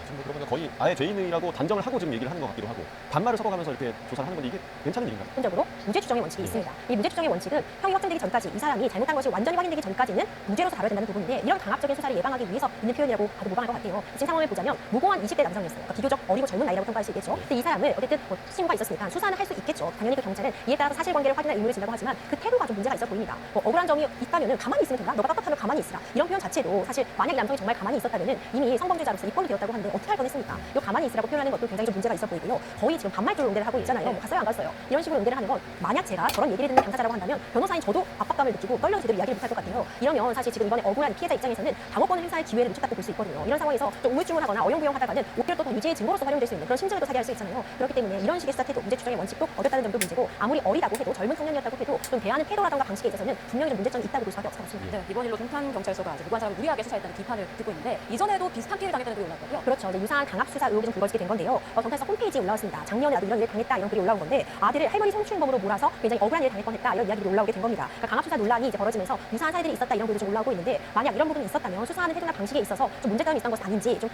지금 그러면 거의 아예 죄인이라고 단정을 하고 지금 얘기를 하는 것 같기도 하고 반말을 섞어가면서 이렇게 조사를 하는 건데 이게 괜찮은 일인가요? 기본적으로 무죄 추정의 원칙이 있습니다. 이 무죄 추정의 원칙은 형이 확정되기 전까지 이 사람이 잘못한 것이 완전히 확인되기 전까지는 무죄로서 다뤄야 된다는 부분인데 이런 강압적인 수사를 예방하기 위해서 있는 표현이라고 봐도 무방할 것 같아요. 지금 상황을 보자면 무고한 20대 남성이었어요. 그러니까 비교적 어리고 젊은 나이라고 평가할 수 있겠죠. 근데 이 사람을 어쨌든 뭐 신고가 있었으니까 수사는 할 수 있겠죠. 당연히 그 경찰은 이에 따라서 사실관계를 확인할 의무를 진다고 하지만 그 태도가 좀 문제가 있어 보입니다. 뭐 억울한 점이 있다면은 가만히 있으면 된다. 너가 떳떳하면 가만히 있으라. 이런 표현 자체도 사실 만약 이 남성이 정말 가만히 있었다면은 이미 성범죄자로서 입건이 되었다고 하는데 어떻게 할 뻔했습니까? 이 가만히 있으라고 표현하는 것도 굉장히 좀 문제가 있어 보이고요. 거의 지금 반말적으로 응대를 하고 있잖아요. 뭐 갔어요 안 갔어요. 이런 식으로 응대를 하는 건 만약 제가 저런 얘기를 듣는 당사자라고 한다면 변호사인 저도 압박감을 느끼고 떨려서 제대로 이야기를 못할 것 같아요. 이러면 사실 지금 이번에 억울한 피해자 입장에서는 방어권을 행사할 기회를 놓쳤다고 볼 수 있거든요. 이런 상황에서 좀 우물쭈물하거나 어영부영하다가는 오히려 또 유죄의 증거로서 활용될 수 있는 그런 심증을 또 사게 할 수 있잖아요. 그렇기 때문에 이런 식의 수사 태도, 무죄 추정의 원칙도 어겼다는 점도 문제고 아무리 어리다고 해도 젊은 청년이었다고 해도 좀 대하는 태도라던가 방식에 있어서는 분명히 좀 문제점이 있다고 볼 수밖에 없을 것 같습니다. 네, 이번 일로 동탄경찰서가 무고한 사람을 무리하게 수사했다는 비판을 듣고 있는데 이전에도 비슷한 피해를 당했다는 글이 올라왔거든요. 그렇죠. 이제 유사한 강압 수사 의혹이 좀 불거지게 된 건데요. 경찰서 홈페이지에 올라왔습니다. 작년에 나도 이런 일을 당했다 이런 글이 올라온 건데 아들을 할머니 성추행범으로 몰아서 굉장히 억울한 일을 당할 뻔했다 이런 이야기들이 올라오게 된 겁니다. 그러니까 강압 수사 논란이 이제 벌어지면서 유사한 사례들이 있었다 이런 글이 좀 올라오고 있는데 만약 이런 부분이 있었다면 수사하는 태도나 방식에 있어서 좀 문제점이 있었던 것은 아닌지 좀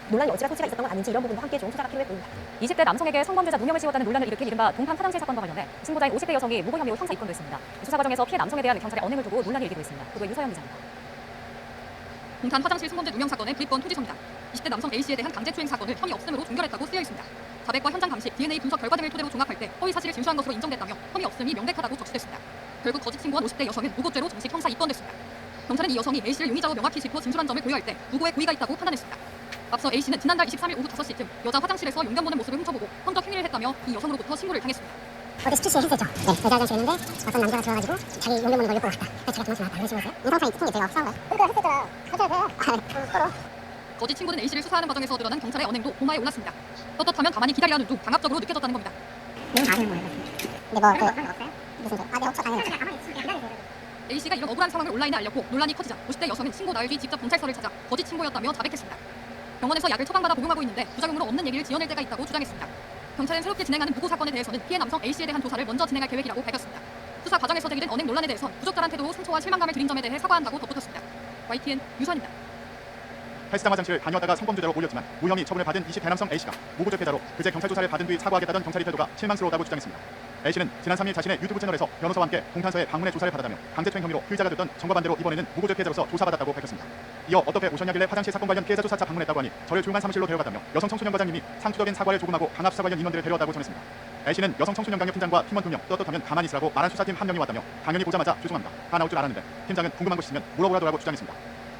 논란이 어찌나 소지가 있었던 건 아닌지 이런 부분도 함께 좀 수사가 필요해 보입니다. 20대 남성에게 성범죄자 누명을 씌웠다는 논란을 일으킨 이른바 동탄 화장실 사건과 관련해 신고자인 50대 여성이 무고 혐의로 형사 입건됐습니다. 수사 과정에서 피해 남성에 대한 경찰의 언행을 두고 논란이 일기고 있습니다. 그리고 유서영 기자입니다. 동탄 화장실 성범죄 누명 사건의 불입건 토지서입니다. 20대 남성 A씨에 대한 강제추행 사건을 혐의 없음으로 종결했다고 쓰여 있습니다. 자백과 현장 감식, DNA 분석 결과 등을 토대로 종합할 때 허위 사실을 진술한 것으로 인정됐다며 혐의 없음이 명백하다고 적시됐습니다. 결국 거짓 신고한 50대 여성은 무고죄로 정식 형사 입건됐습니다. 경찰은 이 여성이 A씨를 용의자로 명확히 짚어 진술한 점을 고려할 때 무고에 고의가 있다고 판단했습니다. 앞서 A씨는 지난달 23일 오후 5시쯤 여자 화장실에서 용변 보는 모습을 훔쳐보고 성적 행위를 했다며 이 여성으로부터 신고를 당했습니다. 어제 스트레스 했었죠. 여자가 재는데 어떤 남자가 들어와가지고 자기 용도문을 걸릴 것 같다. 그래서 제가 정말 다른 식으로 했어요. 인성사이 특징이 있어요. 싸운 거예요. 우리가 했었잖아. 거짓 친구는 A씨를 수사하는 과정에서 드러난 경찰의 언행도 도마에 올랐습니다. 떳떳하면 가만히 기다리라는 둥 강압적으로 느껴졌다는 겁니다. 이건 다 아는 거예요. 근데 무슨 내 업체 다녀요. A씨가 이런 억울한 상황을 온라인에 알렸고 논란이 커지자 50대 여성은 신고 나흘 뒤 직접 경찰서를 찾아 거짓 친고였다며 자백했습니다. 병원에서 약을 처방받아 복용하고 있는데 부작용으로 없는 얘기를 지어낼 때가 있다고 주장했습니다. 경찰은 새롭게 진행하는 무고 사건에 대해서는 피해 남성 A씨에 대한 조사를 먼저 진행할 계획이라고 밝혔습니다. 수사 과정에서 제기된 언행 논란에 대해선 부적절한 태도로 상처와 실망감을 드린 점에 대해 사과한다고 덧붙였습니다. YTN 유선입니다. 헬스장 화장실을 다녀다가 성범죄자로 몰렸지만 무혐의 처분을 받은 20대 남성 A씨가 무고죄 피해자로 그제 경찰 조사를 받은 뒤 사과하겠다던 경찰의 태도가 실망스러웠다고 주장했습니다. A씨는 지난 3일 자신의 유튜브 채널에서 변호사와 함께 동탄서에 방문해 조사를 받았다며 강제추행 혐의로 피의자가 됐던 정과 반대로 이번에는 무고죄 피해자로서 조사받았다고 밝혔습니다. 이어 어떻게 오셨냐길래 화장실 사건 관련 피해자 조사차 방문했다고 하니 저를 조용한 사무실로 데려갔다며 여성 청소년 과장님이 상투적인 사과를 조금하고 강압 수사 관련 인원들을 데려왔다고 전했습니다. A씨는 여성 청소년 강력 팀장과 팀원 2명 떳떳하면 가만히 있으라고 말한 수사팀 한 명이 왔다며 당연히 보자마자 죄송합니다. 다 나올 줄 알았는데 팀장은 궁금한 것 있으면 물어보라고 주장했습니다.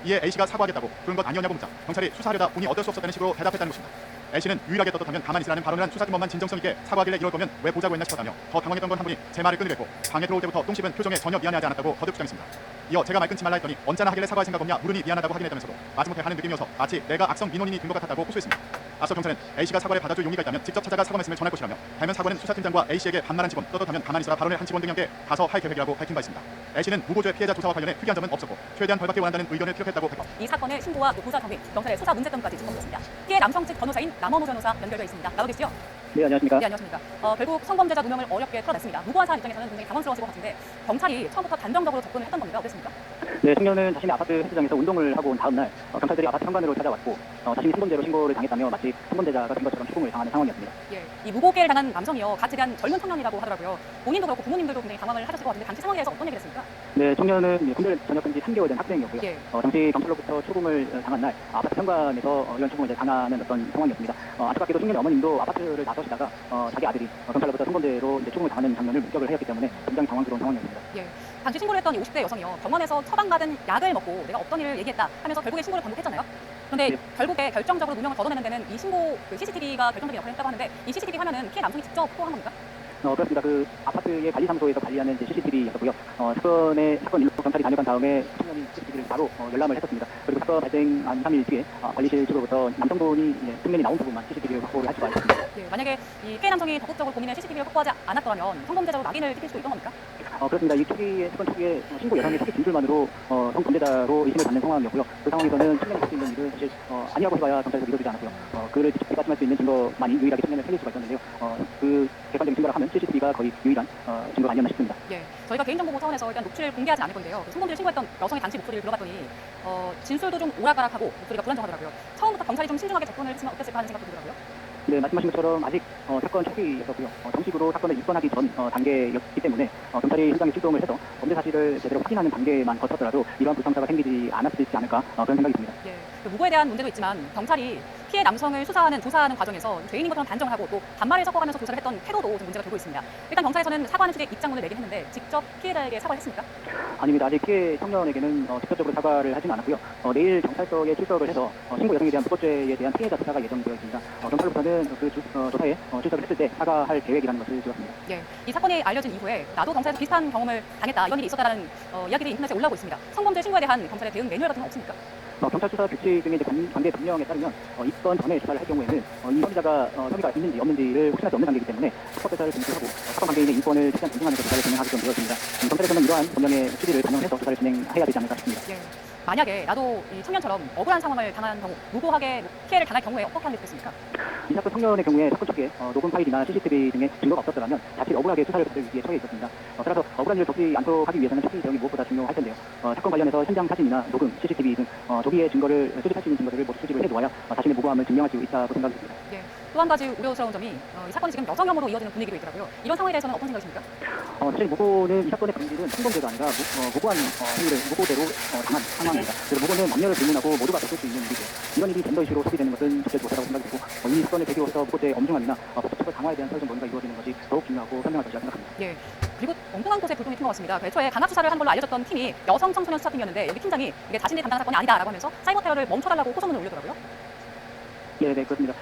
이에 A씨가 사과하겠다고 그런 것 아니었냐고 묻자 경찰이 수사하려다 보니 어쩔 수 없었다는 식으로 대답했다는 것입니다. A씨는 유일하게 떳떳하면 가만히 있으라는 발언을 한 수사팀원만 진정성 있게 사과하길래 이럴 거면 왜 보자고 했나 싶었다며 더 당황했던 건 한 분이 제 말을 끊으겠고 방에 들어올 때부터 똥 씹은 표정에 전혀 미안해하지 않았다고 거듭 주장했습니다. 이어 제가 말 끊지 말라 했더니 언짢아 하길래 사과할 생각 없냐 물으니 미안하다고 확인했다면서도 마지못해 하는 느낌이어서 마치 내가 악성 민원인이 된 것 같았다고 호소했습니다. 앞서 경찰은 A씨가 사과를 받아줄 용의가 있다면 직접 찾아가 사과 말씀을 전할 것이라며 달면 사과는 수사팀장과 A씨에게 반말한 직원 떳떳하면 가만히 있으라 발언을 한 직원 등에게 가서 할 계획이라고 밝힌 바 있습니다. A씨는 무고죄 피해자 조사와 관련해 특이한 점은 없었고 최대한 벌받기 원한다는 의견을 피력했다고 밝혔습니다. 이 사건의 신고와 조사 혐의, 경찰의 수사 문제점까지 짚어보겠습니다. 피해 남성 측 변호사인 남원호 변호사 연결되어 있습니다. 나와 계시죠? 네, 안녕하십니까. 네, 안녕하십니까. 결국 성범죄자 누명을 어렵게 풀어냈습니다. 무고한 사람 입장에서는 굉장히 당황스러웠을 것 같은데 경찰이 처음부터 단정적으로 접근을 했던 겁니다. 어땠습니까? 네, 청년은 자신의 아파트 헬스장에서 운동을 하고 온 다음 날 경찰들이 아파트 현관으로 찾아왔고 자신이 성범죄로 신고를 당했다며 마치 성범죄자가 된 것처럼 추궁을 당하는 상황이었습니다. 예, 이 무고죄를 당한 남성이요, 같이 대한 젊은 청년이라고 하더라고요. 본인도 그렇고 부모님들도 굉장히 당황을 하셨을 것 같은데 당시 상황에서 어떤 얘기를 했습니까? 네, 청년은 군대 전역한 지 3개월 된 학생이었고요. 예. 당시 경찰로부터 추궁을 당한 날 아파트 현관에서 이런 추궁을 당하는 어떤 상황이었습니다. 안타깝게도 청년의 어머님도 아파트를 나서시다가 자기 아들이 경찰로부터 성범죄로 추궁을 당하는 장면을 목격을 하였기 때문에 굉장히 당황스러운 상황이었습니다. 예. 당시 신고를 했던 이 50대 여성이요. 병원에서 처방받은 약을 먹고 내가 없던 일을 얘기했다 하면서 결국에 신고를 번복했잖아요. 그런데 네. 결국에 결정적으로 누명을 걷어내는 데는 이 신고 CCTV가 결정적인 역할을 했다고 하는데 이 CCTV 화면은 피해 남성이 직접 포함한 겁니까? 그렇습니다. 그 아파트의 관리사무소에서 관리하는 이제 CCTV였고요. 사건 일로 경찰이 다녀간 다음에 청년이 CCTV를 바로 열람을 했었습니다. 그리고 사건 발생 한 3일 뒤에 관리실 측으로부터 남성분이 승면이 나온 부분만 CCTV를 확보를 할 수가 있었습니다. 예, 만약에 이 피해 남성이 적극적으로 본인의 CCTV를 확보하지 않았더라면 성범죄자로 낙인을 찍힐 수도 있던 겁니까? 그렇습니다. 이 사건 초기에 신고 여성의 초기 진술만으로 성범죄자로 의심을 받는 상황이었고요. 그 상황에서는 청년이 할 수 있는 일은 사실 아니라고 해봐야 경찰에서 믿어주지 않았고요. 그를 직접 뒷받침할 수 있는 증거만이 유일하게 청년을 살릴 수가 있었는데요. 그 객관적인 증거라 하면 CCTV가 거의 유일한 증거가 아니었나 싶습니다. 예, 저희가 개인정보보 차원에서 일단 녹취를 공개하지 않을 건데요. 그 성범죄를 신고했던 여성의 당시 목소리를 들어봤더니 진술도 좀 오락가락하고 목소리가 불안정하더라고요. 처음부터 경찰이 좀 신중하게 접근을 했으면 어땠을까 하는 생각도 들더라고요. 네, 말씀하신 것처럼 아직 사건 초기였었고요. 정식으로 사건을 입건하기 전 단계였기 때문에 경찰이 현장에 출동을 해서 범죄 사실을 제대로 확인하는 단계만 거쳤더라도 이러한 불상사가 생기지 않았지 않을까 그런 생각이 듭니다. 예, 그 무고에 대한 문제도 있지만 경찰이 피해 남성을 조사하는 과정에서 죄인인 것처럼 단정을 하고 또 반말을 섞어가면서 조사를 했던 태도도 좀 문제가 되고 있습니다. 일단 경찰에서는 사과하는 식의 입장문을 내긴 했는데 직접 피해자에게 사과를 했습니까? 아닙니다. 아직 피해 청년에게는 직접적으로 사과를 하지는 않았고요. 내일 경찰서에 출석을 해서 신고 여성에 대한 불법죄에 대한 피해자 조사가 예정되어 있습니다. 경찰로부터는 그 조사에 출석을 했을 때 사과할 계획이라는 것을 들었습니다. 예, 이 사건이 알려진 이후에 나도 경찰에서 비슷한 경험을 당했다 이런 일이 있었다라는 이야기들이 인터넷에 올라오고 있습니다. 성범죄 신고에 대한 경찰의 대응 매뉴얼 같은 건 없습니까? 경찰 수사 규칙 등의 관계 법령에 따르면 입건 전에 조사를 할 경우에는 이 혐의자가 혐의가 있는지 없는지를 확신할 수 없는 단계이기 때문에 합법 조사를 검토하고 사건 관계인의 인권을 최대한 존중하면서 조사를 진행하게끔 되었습니다. 경찰에서는 이러한 법령의 취지를 반영해서 조사를 진행해야 되지 않을까 싶습니다. 예, 만약에 나도 이 청년처럼 억울한 상황을 당한 경우, 무고하게 피해를 당할 경우에 어떻게 하는 게 좋겠습니까? 이 사건 청년의 경우에 사건 초기에 녹음 파일이나 CCTV 등의 증거가 없었더라면 자칫 억울하게 수사를 받을 위기에 처해 있었습니다. 따라서 억울한 일을 겪지 않도록 하기 위해서는 초기 대응이 무엇보다 중요할 텐데요. 사건 관련해서 현장 사진이나 녹음, CCTV 등 조기에 증거를 수집할 수 있는 증거들을 모두 수집을 해놓아야 자신의 무고함을 증명할 수 있다고 생각이 듭니다. 예, 또 한 가지 우려스러운 점이 이 사건이 지금 여성 혐오로 이어지는 분위기도 있더라고요. 이런 상황에 대해서는 어떤 생각이십니까? 사실 무고는 이 사건의 본질은 성범죄가 아니라 무고한 행위를 무고대로 당한 상황입니다. 그래서 무고는 남녀를 불문하고 모두가 겪을 수 있는 일이죠. 이런 일이 젠더 이슈로 소비되는 것은 적절치 못하다고 생각이 들고 이 사건을 계기로서 무고죄의 엄중함이나 법적 처벌 강화에 대한 사회적 논의가 이루어지는 것이 더욱 중요하고 현명할 것이라 생각합니다. 예, 그리고 엉뚱한 곳에 불똥이 튄 것 같습니다. 애초에 강압 수사를 한 걸로 알려졌던 팀이 여성 청소년 수사팀이었는데 여기 팀장이 이게 자신들이 담당한 사건이 아니다라고 하면서 사이버 테러를 멈춰달라고 호소문을 올렸더라고요. 네, 그렇습니다.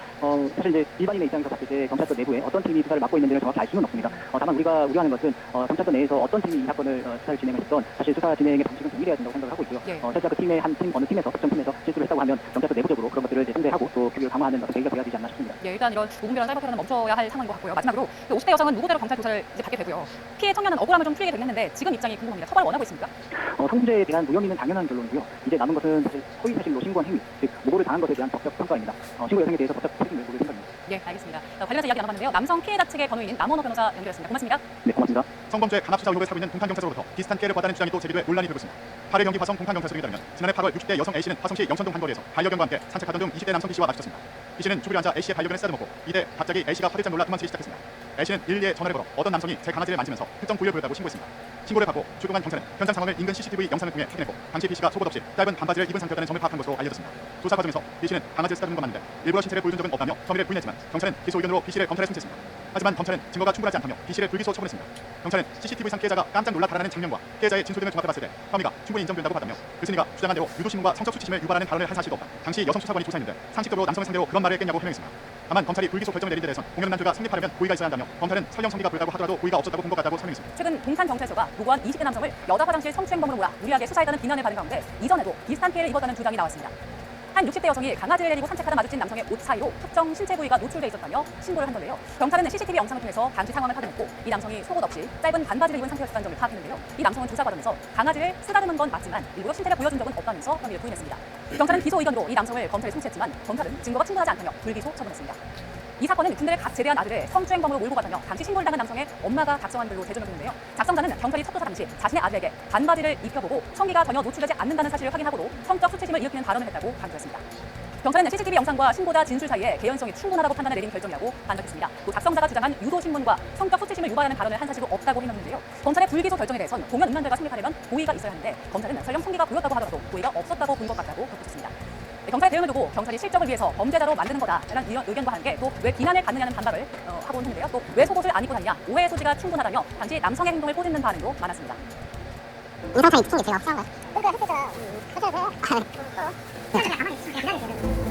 사실 이제 일반인의 입장에서 봤을 때 경찰서 내부에 어떤 팀이 수사를 맡고 있는지를 정확히 알 수는 없습니다. 다만 우리가 우려하는 것은 경찰서 내에서 어떤 팀이 이 사건을 수사를 진행을 했던 사실 수사 진행의 방식은 동일해야 된다고 생각을 하고 있고요. 예. 살짝 그 팀의 어느 팀에서 특정 팀에서 실수를 했다고 하면 경찰서 내부적으로 그런 것들을 이제 상대하고 또 규율을 강화하는 어떤 계기가 되어야 되지 않나 싶습니다. 예, 일단 이런 무분별한 사이버 테러는 멈춰야 할 상황인 것 같고요. 마지막으로 그 50대 여성은 무고대로 경찰 조사를 이제 받게 되고요. 피해 청년은 억울함을 좀 풀리게 되긴 했는데 지금 입장이 궁금합니다. 처벌을 원하고 있습니까? 성범죄에 대한 무혐의는 당연한 결론이고요. 이제 남은 것은 사실 허위 사실로 신고한 행위, 즉 무고를 당한 것에 대한 법적 평가입니다. 신고 여성에 대해서 법적 책임을 물을 생각입니다. 예, 알겠습니다. 관련해서 이야기 나눠봤는데요. 남성 피해자 측의 변호인인 남원호 변호사 연결했습니다. 고맙습니다. 네, 고맙습니다. 성범죄 강압 수사 의혹을 사고 있는 동탄경찰서로부터 비슷한 피해를 받다는 주장이 또 제기돼 논란이 되고 있습니다. 8일 경기 화성 동탄경찰서 등에 따르면 지난해 8월 60대 여성 A씨는 화성시 영천동 한 거리에서 반려견과 함께 산책하던 중 20대 남성 B씨와 마주쳤습니다. B씨는 주부리 앉아 A씨의 반려견을 쓰다듬었고 이때 갑자기 A씨가 화들짝 놀라 도망치기 시작했습니다. A씨는 112에 전화를 걸어 어떤 남성이 제 강아지를 만지면서 특정 부위를 보였다고 신고했습니다. 신고를 받고 출동한 경찰은 현장 상황을 인근 CCTV 영상을 통해 확인했고 당시 B씨가 속옷 없이 짧은 반바지를 입은 상태였다는 점을 파악한 것으로 알려졌습니다. 조사 과정에서 B씨는 강아지를 쓰다듬은 것 맞는데 일부러 신체를 보여준 적은 없다며 혐의를 부인했지만 경찰은 기소 의견으로 B씨를 검찰에 송치했습니다. 하지만 검찰은 증거가 충분하지 않다며 B씨를 불기소 처분했습니다. 경찰은 CCTV상 피해자가 깜짝 놀라 달아나는 장면과 피해자의 진술 등을 종합해봤을 때 혐의가 충분히 인정된다고 봤다며 그 승리가 주장한 대로 유도신문과 성적 수치심을 유발하는 발언을 한 사실도 없다. 당시 여성 수사관이 조사했는데 상식적으로 남성을 상대로 그런 말을 했겠냐고 해명했습니다. 다만 검찰이 불기소 결정을 내린 데 대해선 공연난조가 성립하려면 고의가 있어야 한다며 검찰은 설령 성비가 불가고 하더라도 고의가 없었다고 본 것 같다고 설명했습니다. 최근 동탄경찰서가 무고한 20대 남성을 여자 화장실 성추행범으로 몰아 무리하게 수사했다는 비난을 받은 가운데 이전에도 비슷한 피해를 입었다는 주장이 나왔습니다. 한 60대 여성이 강아지를 데리고 산책하다 마주친 남성의 옷 사이로 특정 신체 부위가 노출돼 있었다며 신고를 한 건데요. 경찰은 CCTV 영상을 통해서 당시 상황을 확인했고 이 남성이 속옷 없이 짧은 반바지를 입은 상태였다는 점을 파악했는데요. 이 남성은 조사 과정에서 강아지를 쓰다듬은 건 맞지만 일부러 신체를 보여준 적은 없다면서 혐의를 부인했습니다. 경찰은 기소 의견으로 이 남성을 검찰에 송치했지만 검찰은 증거가 충분하지 않다며 불기소 처분했습니다. 이 사건은 군대를 갓 제대한 아들을 성추행범으로 몰고 가다며 당시 신고를 당한 남성의 엄마가 작성한 글로 재조명했는데요. 작성자는 경찰이 첫 조사 당시 자신의 아들에게 반바지를 입혀보고 성기가 전혀 노출되지 않는다는 사실을 확인하고도 성적 수치심을 일으키는 발언을 했다고 강조했습니다. 경찰은 CCTV 영상과 신고자 진술 사이에 개연성이 충분하다고 판단해 내린 결정이라고 반박했습니다. 또 작성자가 주장한 유도신문과 성적 수치심을 유발하는 발언을 한 사실도 없다고 해명했는데요. 검찰의 불기소 결정에 대해선 공연 음란죄가 성립하려면 고의가 있어야 하는데 검찰은 설령 성기가 보였다고 하더라도 고의가 없었다고 본 것 같다고 덧붙였습니다. 경찰의 대응을 두고 경찰이 실적을 위해서 범죄자로 만드는 거다라는 이런 의견과 함께 또 왜 비난을 받느냐는 반박을 하고 있는데요. 또 왜 속옷을 안 입고 다니냐 오해의 소지가 충분하다며 당시 남성의 행동을 꼬집는 반응도 많았습니다. 인성차이 찍힌 게 제일 확실한 거야. 그러니까 했었잖아. 가만히 있어. 기다리세요.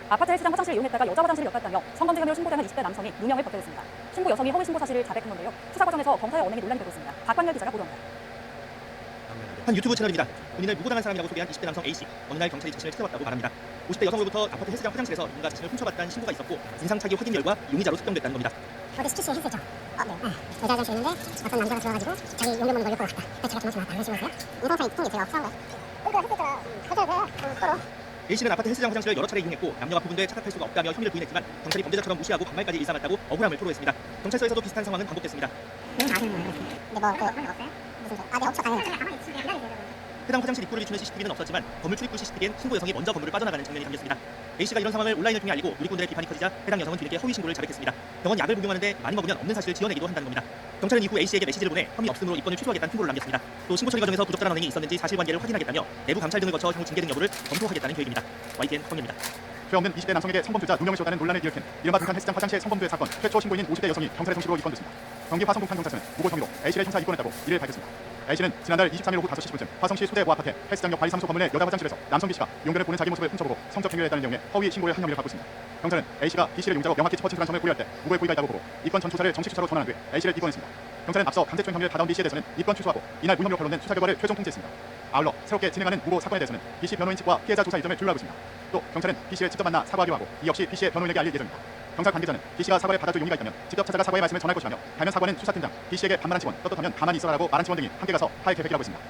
아파트 헬스장 화장실을 이용했다가 여자 화장실을 엿갔다며 성범죄 혐의로 신고된 한 20대 남성이 누명을 벗게 됐습니다. 신고 여성이 허위 신고 사실을 자백한 건데요. 수사 과정에서 검사의 언행이 논란이 되고 있습니다. 박관열 기자가 보도합니다. 한 유튜브 채널입니다. 본인을 무고당한 사람이라고 소개한 20대 남성 A씨. 어느 날 경찰이 자신을 찾아왔다고 말합니다. 50대 여성으로부터 아파트 헬스장 화장실에서 누군가 자신을 훔쳐갔다는 신고가 있었고 인상착의 확인 결과 용의자로 특정됐다는 겁니다. 어제 스티치 헬스죠. 네. 여자 화장실 있는데 어떤 남자가 들어가지고 자기 용변문을 걸릴 것 같다. 그래서 제가 도망쳐 나왔다. 이런 식으로 했어요. 인성차이 찍힌 게 제일 확실한 거야. 그러니까 했었잖아. 서로. A씨는 아파트 헬스장 화장실을 여러 차례 이용했고 남녀가 구분돼 착각할 수가 없다며 혐의를 부인했지만 경찰이 범죄자처럼 무시하고 반말까지 일삼았다고 억울함을 토로했습니다. 경찰서에서도 비슷한 상황은 반복됐습니다. 근데 내 업체 가요. 해당 화장실 입구를 비추는 CCTV는 없었지만 건물 출입구 CCTV엔 신고 여성이 먼저 건물을 빠져나가는 장면이 담겼습니다. A씨가 이런 상황을 온라인을 통해 알리고 누리꾼들의 비판이 커지자 해당 여성은 뒤늦게 허위 신고를 자백했습니다. 병원 약을 복용하는데 많이 먹으면 없는 사실을 지어내기도 한다는 겁니다. 경찰은 이후 A씨에게 메시지를 보내 혐의 없음으로 입건을 취소하겠다는 통보를 남겼습니다. 또 신고 처리 과정에서 부적절한 언행이 있었는지 사실관계를 확인하겠다며 내부 감찰 등을 거쳐 향후 징계 등 여부를 검토하겠다는 계획입니다. YTN 황입니다. 죄 없는 20대 남성에게 성범죄자 누명을 씌웠다는 논란을 일으킨 이른바 등산 헬스장 화장실 성범죄 사건 최초 신고인인 50대 여성이 경찰의 성실로 입건됐습니다. 경기 화성동탄 경찰서는 무고 혐의로 A씨를 형사 입건했다고 이를 밝혔습니다. A씨는 지난달 23일 오후 5시 10분쯤 화성시 수대 모 아파트 헬스장 옆 관리사무소 건물 내 여자 화장실에서 남성 B씨가 용변을 보는 자기 모습을 훔쳐보고 성적 행위를 했다는 내용의 허위 신고의 한 혐의를 받고 있습니다. 경찰은 A씨가 B씨를 용자로 명확히 짚어친다는 점을 고려할 때 무고의 고의가 있다고 보고 입건 전 조사를 정식 수사로 전환한 뒤 A씨를 입건했습니다. 경찰은 앞서 강제추행 혐의를 받아온 B씨에 대해서는 입건 취소하고 이날 무혐의로 결론된 수사 결과를 최종 통지했습니다. 아울러 새롭게 진행하는 무고 사건에 대해서는 B씨 변호인 측과 피해자 조사 일정을 조율하고 있습니다. 또 경찰은 B씨를 직접 만나 사과하기로 하고 이 역시 B씨의 변호인에게 알릴 예정입니다. 경찰 관계자는 B씨가 사과를 받아줄 용의가 있다면 직접 찾아가 사과의 말씀을 전할 것이라며 가면 사과는 수사팀장, B씨에게 반말한 직원, 떳떳하면 가만히 있어라라고 말한 직원 등이 함께 가서 할 계획이라고 했습니다.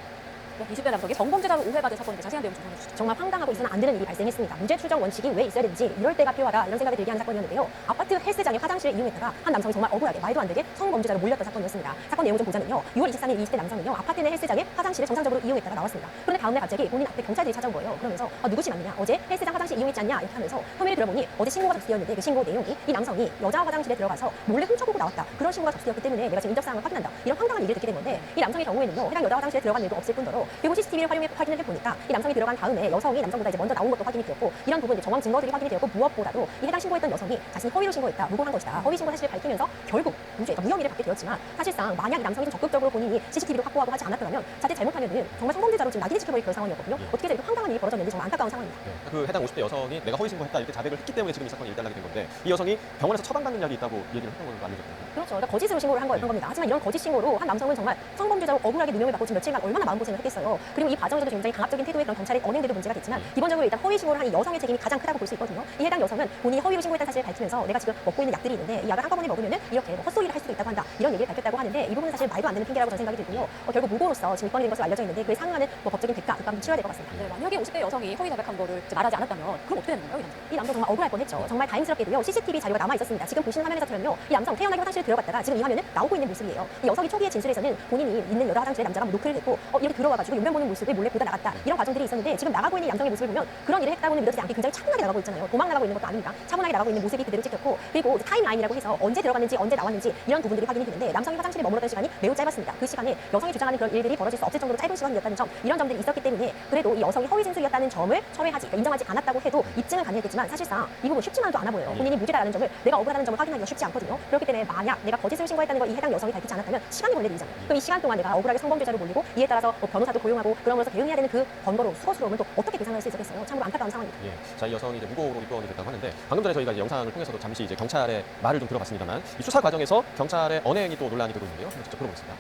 20대 남성이 성범죄자로 오해받은 사건인데 자세한 내용 전해 주시죠. 정말 황당하고 있어서는 안 되는 일이 발생했습니다. 문제 추정 원칙이 왜 있어야 되는지 이럴 때가 필요하다 이런 생각이 들게 하는 사건이었는데요. 아파트 헬스장의 화장실을 이용했다가 한 남성이 정말 억울하게 말도 안 되게 성범죄자로 몰렸던 사건이었습니다. 사건 내용을 좀 보자면요. 6월 23일 20대 남성은요. 아파트 내 헬스장의 화장실을 정상적으로 이용했다가 나왔습니다. 그런데 다음날 갑자기 본인 앞에 경찰들이 찾아온 거예요. 그러면서 누구시 맞느냐? 어제 헬스장 화장실 이용했지 않냐? 이렇게 하면서 혐의를 들어보니 어제 신고가 접수되었는데 그 신고 내용이 이 남성이 여자 화장실에 들어가서 몰래 훔쳐보고 나왔다. 그런 신고가 접수되었기 때문에 내가 지금 인적 사항을 확인한다. 이런 황당한 일을 듣게 된 건데 이 남성의 경우에는요. 해당 여자 화장실에 들어간 일도 없을 뿐더러 그리고 CCTV를 확인을 해보니까 이 남성이 들어간 다음에 여성이 남성보다 이제 먼저 나온 것도 확인이 되었고 이런 부분 정황 증거들이 확인이 되었고 무엇보다도 이 해당 신고했던 여성이 자신이 허위로 신고했다, 무고한 것이다. 허위 신고 사실을 밝히면서 결국 무혐의를 받게 되었지만 사실상 만약 이 남성이 좀 적극적으로 본인이 CCTV를 확보하고 하지 않았더라면 자칫 잘못하면은 정말 성범죄자로 지금 낙인이 찍혀버릴 그런 상황이었거든요. 어떻게 해서 이렇게 황당한 일이 벌어졌는지 정말 안타까운 상황입니다. 그 해당 50대 여성이 내가 허위 신고했다 이렇게 자백을 했기 때문에 지금 이 사건이 일단락이 된 건데 이 여성이 병원에서 처방받는 약이 있다고 얘기를 했던 걸로 알려졌거든요. 그렇죠. 그러니까 거짓으로 신고를 한 거였던 겁니다. 하지만 이런 거짓 신고로 한 남성은 정말 성범죄자로 억울하게 누명을 받고 지금 며칠간 얼마나 마음고생을 했겠어요. 그리고 이 과정에서도 굉장히 강압적인 태도의 그런 경찰의 언행들도 문제가 됐지만 기본적으로 일단 허위 신고를 한 이 여성의 책임이 가장 크다고 볼 수 있거든요. 이 해당 여성은 본인이 허위로 신고했다는 사실을 밝히면서 내가 지금 먹고 있는 약들이 있는데 이 약을 한꺼번에 먹으면은 이렇게 뭐 헛소리를 할 수도 있다고 한다. 이런 얘기를 밝혔다고 하는데 이 부분은 사실 말도 안 되는 핑계라고 저는 생각이 들고요. 결국 무고로서 지금 입건이 된 것으로 알려져 있는데 그에 상응하는 뭐 법적인 대가도 치러야 될 것 같습니다. 네, 만약에 50대 여성이 허위 자백한 거를 말하지 않았다면 그럼 어떻게 되는 거예요? 이 남성 정말 억울할 뻔했죠. 정말 다행스럽게도요. CCTV 자료가 남아 있었습니다. 지금 보시는 화면에서 보면요. 이 남성 태연하게 화장실에 들어갔다가 지금 이 화면은 나오고 있는 모습이에요. 이 여성이 초기의 진술에서는 본인이 있는 여자 화장실에 남자가 노크를 했고 이렇게 들어와가지고 용변 보는 모습을 몰래 보다 나갔다. 이런 과정들이 있었는데 지금 나가고 있는 남성의 모습을 보면 그런 일을 했다고는 믿어지지 않게 굉장히 차분하게 나가고 있잖아요. 도망 나가고 있는 것도 아닙니다. 차분하게 나가고 있는 모습이 그대로 찍혔고 그리고 타임라인이라고 해서 언제 들어갔는지 언제 나왔는지 이런 부분들이 확인이 되는데 남성이 화장실에 머물렀던 시간이 매우 짧았습니다. 그 시간에 여성이 주장하는 그런 일들이 벌어질 수 없을 정도로 짧은 시간이었다는 점 이런 점들이 있었기 때문에 그래도 이 여성이 허위 진술이었다는 점을 철회하지 인정하지 않았다고 해도 입증은 가능했겠지만 사실상 이 부분 쉽지만도 않아 보여요. 본인이 무죄다라는 점을 내가 억울하다는 점을 확인하기가 쉽지 않거든요. 그렇기 때문에 만약 내가 거짓을 신고했다는 걸 이 해당 여성이 밝히지 않았다면 시간이 걸릴 일이잖아요. 그럼 이 시간 동안 내가 억울하게 성범죄자로 몰리고 이에 따라서 변호사도 고용하고 그러면서 대응해야 되는 그 번거로움, 수고스러움은 또 어떻게 계산할 수 있었겠어요. 참으로 안타까운 상황입니다. 예, 자, 이 여성이 이제 무고로 입건이 됐다고 하는데 방금 전에 저희가 이제 영상을 통해서도 잠시 이제 경찰의 말을 좀 들어봤습니다만 이 수사 과정에서 경찰의 언행이 또 논란이 되고 있는데요. 한번 직접 들어보겠습니다.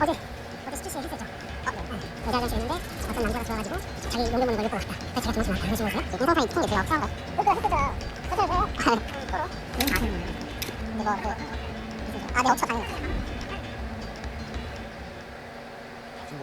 어제 스티치 헬스죠. 여자 화장실 있는데 어떤 남자가 들어가지고 자기 용변문을 걸릴 것 같다. 그래서 제가 도망쳐 나왔다. 이런 식으로 했어요. 인성차이 찍힌 게 제일 확실한 거야. 그러니까 했었잖아. 서로. 내 업체 가요.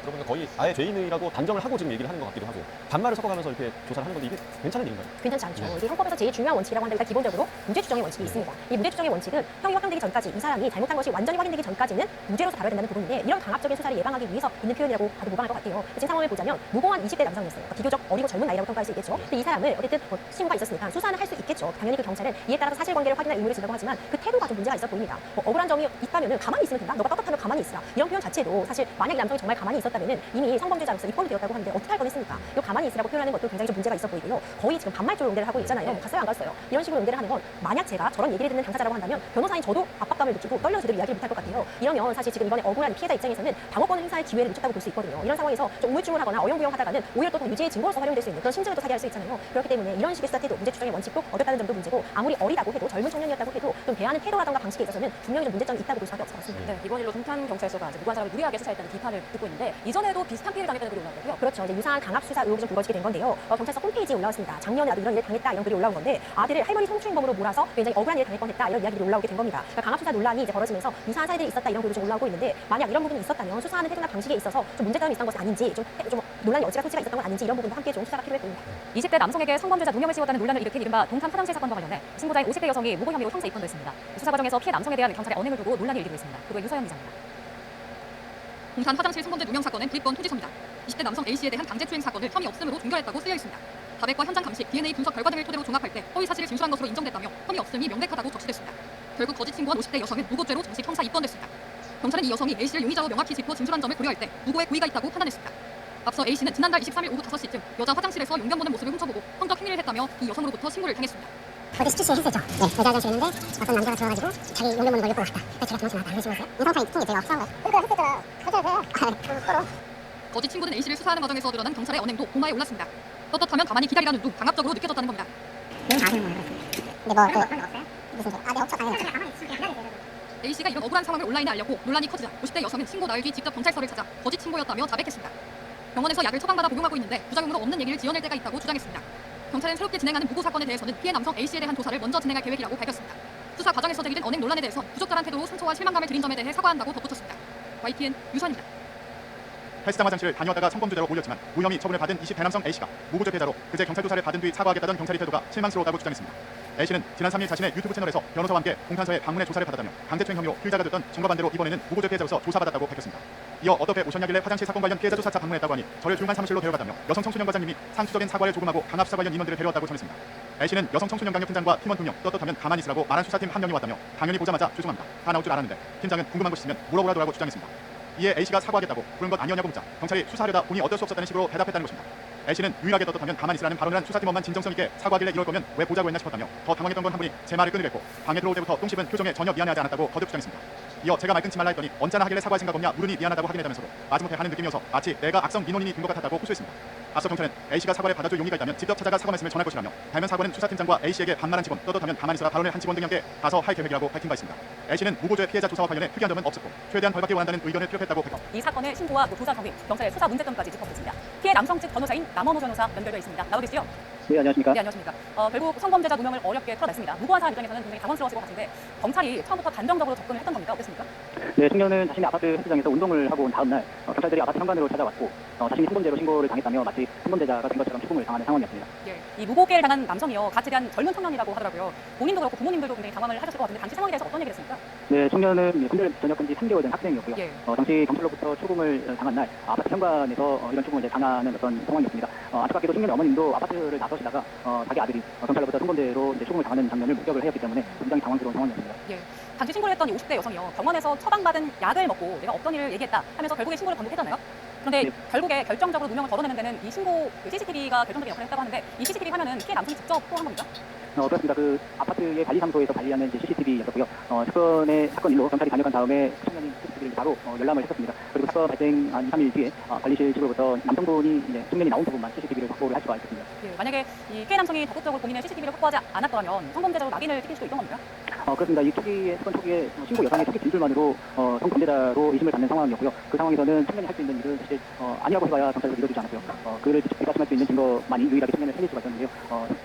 거 들어보니까 거의 아예 죄인이라고 단정을 하고 지금 얘기를 하는 것 같기도 하고 반말을 섞어가면서 이렇게 조사를 하는 건데 이게 괜찮은 일인가요? 괜찮지 않죠. 네. 이게 헌법에서 제일 중요한 원칙이라고 하는데 일단 기본적으로 무죄 추정의 원칙이 있습니다. 이 무죄 추정의 원칙은 형이 확정되기 전까지 이 사람이 잘못한 것이 완전히 확인되기 전까지는 무죄로서 다뤄야 된다는 부분인데 이런 강압적인 수사를 예방하기 위해서 있는 표현이라고 봐도 무방할 것 같아요. 지금 상황을 보자면 무고한 20대 남성이었어요. 그러니까 비교적 어리고 젊은 나이라고 평가할 수 있겠죠. 근데 이 사람을 어쨌든 신고가 있었으니까 수사는 할 수 있겠죠. 당연히 그 경찰은 이에 따라서 사실관계를 확인할 의무를 진다고 하지만 그 태도가 좀 문제가 있어 보입니다. 억울한 점이 있다면 가만히 있으면 된다. 너가 떳떳하면 가만히 있으라. 이런 표현 자체도 사실 만약 이 남성이 정말 가만히 있었다면 이미 성범죄자로서 입건이 되었다고 하는데 어떻게 할 뻔했습니까? 이 가만히 있으라고 표현하는 것도 굉장히 좀 문제가 있어 보이고요. 거의 지금 반말조로 응대를 하고 있잖아요. 뭐 갔어요 안 갔어요. 이런 식으로 응대를 하는 건 만약 제가 저런 얘기를 듣는 당사자라고 한다면 변호사인 저도 압박감을 느끼고 떨려서 제대로 이야기를 못할 것 같아요. 이러면 사실 지금 이번에 억울한 피해자 입장에서는 방어권 행사의 기회를 놓쳤다고 볼 수 있거든요. 이런 상황에서 좀 우물쭈물하거나 어영부영하다가는 오히려 또 유죄의 증거로서 활용될 수 있는 그런 심증을 또 사기할 수 있잖아요. 그렇기 때문에 이런 식의 수사 태도, 문제 추정의 원칙도 어렵다는 점도 문제고 아무리 어리다고 해도 젊은 청년이었다고 해도 좀 대하는 태도라던가 방식에 있어서는 분명히 좀 문제점이 있다고 볼 수밖에 없을 것 같습니다. 네, 이번 일로 동탄경찰서가 무고한 사람을 무리하게 수사했다는 비판을 듣고 있는데 이전에도 비슷한 피해를 당했다는 글이 올라왔고요. 그렇죠. 이제 유사한 강압 수사 의혹이 좀 불거지게 된 건데요. 경찰서 홈페이지에 올라왔습니다. 작년에 나도 이런 일을 당했다 이런 글이 올라온 건데 아들을 할머니 성추행범으로 몰아서 굉장히 억울한 일을 당할 뻔했다 이런 이야기들이 올라오게 된 겁니다. 그러니까 강압 수사 논란이 이제 벌어지면서 유사한 사례들이 있었다 이런 글도 좀 올라오고 있는데 만약 이런 부분이 있었다면 수사하는 태도나 방식에 있어서 좀 문제점이 있었던 것이 아닌지 좀 논란이 어찌가 소지가 있었던 건 아닌지 이런 부분도 함께 좀 수사가 필요해 보입니다. 20대 남성에게 성범죄자 누명을 씌웠다는 논란을 일으킨 이른바 동탄 화장실 사건과 관련해 신고자인 50대 여성이 무고 혐의로 형사 입건됐습니다. 수사 과정에서 피해 남성에 대한 경찰의 언행을 두고 논란이 일기고 있습니다. 그리고 유서영 기자입니다. 동탄 화장실 성범죄 누명 사건은 브리건 토지서입니다. 20대 남성 A씨에 대한 강제추행 사건을 혐의 없음으로 종결했다고 쓰여 있습니다. 자백과 현장 감식, DNA 분석 결과 등을 토대로 종합할 때 허위 사실을 진술한 것으로 인정됐다며 혐의 없음이 명백하다고 적시됐습니다. 결국 거짓 신고한 50대 여성은 무고죄로 정식 형사 입건됐습니다. 경찰은 이 여성이 A씨를 용의자로 명확히 짚어 진술한 점을 고려할 때 무고의 고의가 있다고 판단했습니다. 앞서 A씨는 지난달 23일 오후 5시쯤 여자 화장실에서 용변 보는 모습을 훔쳐보고 성적 행위를 했다며 이 여성으로부터 신고를 당했습니다. 어제 스트레스 했었죠. 네, 여자 화장실 있는데 어떤 남자가 들어와가지고 자기 용변 보는 걸 엿보고 싶다. 그래서 제가 도망쳐 나왔다. 그런 식으로 했어요. 인성사이 특징이 제가 확실한 거예요. 그러니까 했었잖아. 거짓 친구는 A씨를 수사하는 과정에서 드러난 경찰의 언행도 고마에 올랐습니다. 떳떳하면 가만히 기다리라는 둥 강압적으로 느껴졌다는 겁니다. 다 아는 거예요. 근데 뭐 무슨 소리? 내 업적 가만히 있어. A씨가 이런 억울한 상황을 온라인에 알렸고 논란이 커지자 50대 여성은 신고 나흘 뒤 직접 경찰서를 찾아 거짓 친구였다며 자백했습니다. 병원에서 약을 처방받아 복용하고 있는데 부작용으로 없는 얘기를 지어낼 때가 있다고 주장했습니다. 경찰은 새롭게 진행하는 무고 사건에 대해서는 피해 남성 A씨에 대한 조사를 먼저 진행할 계획이라고 밝혔습니다. 수사 과정에서 제기된 언행 논란에 대해서 부적절한 태도로 상처와 실망감을 드린 점에 대해 사과한다고 덧붙였습니다. YTN 유선입니다. 헬스장 화장실을 다녀다가 성범죄자로 몰렸지만 무혐의 처분을 받은 20대 남성 A씨가 무고죄 피해자로 그제 경찰 조사를 받은 뒤 사과하겠다던 경찰의 태도가 실망스러웠다고 주장했습니다. A씨는 지난 3일 자신의 유튜브 채널에서 변호사와 함께 동탄서에 방문해 조사를 받았다며 강제추행 혐의로 피의자가 됐던 정과 반대로 이번에는 무고죄 피해자로서 조사받았다고 밝혔습니다. 이어 어떻게 오셨냐길래 화장실 사건 관련 피해자 조사차 방문했다고 하니 저를 조용한 사무실로 데려갔다며 여성 청소년 과장님이 상투적인 사과를 조금하고 강압수사 관련 인원들을 데려왔다고 전했습니다. A씨는 여성 청소년 강력 팀장과 팀원 2명 떳떳하면 가만히 있으라고 말한 수사팀 한 명이 왔다며 당연히 보자마자 죄송합니다. 다 나올 줄 알았는데 팀장은 궁금한 것 있으면 물어보라더라고 주장했습니다. 이에 A씨가 사과하겠다고 부른 것 아니었냐고 묻자 경찰이 수사하려다 보니 어쩔 수 없었다는 식으로 대답했다는 것입니다. A씨는 유일하게 떳떳하면 가만히 있으라는 발언을 한 수사팀원만 진정성 있게 사과하길래 이럴 거면 왜 보자고 했나 싶었다며 더 당황했던 건 한 분이 제 말을 끊으랬고 방에 들어올 때부터 똥 씹은 표정에 전혀 미안해하지 않았다고 거듭 주장했습니다. 이어 제가 말 끊지 말라 했더니 언짢아 하길래 사과할 생각 없냐 물으니 미안하다고 하긴 했다면서도 마지못해 하는 느낌이어서 마치 내가 악성 민원인이 된 것 같았다고 호소했습니다. 앞서 경찰은 A씨가 사과를 받아줄 용의가 있다면 직접 찾아가 사과 말씀을 전할 것이라며 달면 사과는 수사팀장과 A씨에게 반말한 직원 떳떳하면 가만히 있으라 발언을 한 직원 등에 함께 가서 할 계획이라고 밝힌 바 있습니다. A씨는 무고죄 피해자 조사와 관련해 특이한 점은 없었고 최대한 벌받기 원한다는 의견을 피력했다고 밝혔 이 사건의 신고와 조사 경위, 경찰의 수사 문제점까지 짚어보겠습니다. 피해 남성 측 변호사인 남원호 변호사 연결되어 있습니다. 나와 계시죠? 네, 안녕하십니까? 네, 안녕하십니까. 결국 성범죄자 누명을 어렵게 풀어냈습니다. 무고한 사람 입장에서는 굉장히 당황스러웠을 것 같은데 경찰이 처음부터 단정적으로 접근을 했던 겁니까? 어땠습니까? 네, 청년은 자신의 아파트 헬스장에서 운동을 하고 온 다음 날 경찰들이 아파트 현관으로 찾아왔고 자신이 성범죄로 신고를 당했다며 마치 성범죄자가 된 것처럼 추궁을 당하는 상황이었습니다. 예, 이 무고죄를 당한 남성이요, 같이 대한 젊은 청년이라고 하더라고요. 본인도 그렇고 부모님들도 굉장히 당황을 하셨을 것 같은데 당시 상황에 대해서 어떤 얘기를 했습니까? 네, 청년은 군대 전역한 지 3개월 된 학생이었고요. 예. 당시 경찰로부터 추궁을 당한 날 아파트 현관에서 이런 추궁을 당하는 어떤 상황이었습니다. 안타깝게도 청년의 어머님도 아파트를 나서시다가 자기 아들이 경찰로부터 성범죄로 추궁을 당하는 장면을 목격을 하였기 때문에 굉장히 당황스러운 상황이었습니다. 예. 당시 신고를 했던 이 50대 여성이요, 병원에서 처방받은 약을 먹고 내가 어떤 일을 얘기했다 하면서 결국에 신고를 번복했잖아요. 그런데 네. 결국에 결정적으로 누명을 걷어내는 데는 이 신고 CCTV가 결정적인 역할을 했다고 하는데 이 CCTV 화면은 피해 남성이 직접 포함한 겁니까? 그렇습니다. 그 아파트의 관리사무소에서 관리하는 CCTV였었고요. 사건 일로 경찰이 단역한 다음에 청년이 CCTV를 바로 열람을 했었습니다. 그리고 사건 발생 한 2, 3일 뒤에 관리실 측으로부터 남성분이 이제 청년이 나온 부분만 CCTV를 확보를 할 수가 있었습니다. 예, 만약에 이 피해 남성이 적극적으로 본인의 CCTV를 확보하지 않았더라면 성범죄자로 낙인을 찍힐 수도 있던 겁니까? 그렇습니다. 이 사건 초기에 신고 여성의 초기 진술만으로 성범죄자로 의심을 받는 상황이었고요. 그 상황에서는 청년이 할 수 있는 일은 사실 아니라고 해봐야 경찰에서 믿어주지 않았고요. 그를 직접 비박심할 수 있는 증거만이 유일하게 청년을 살릴 수가 있었는데요.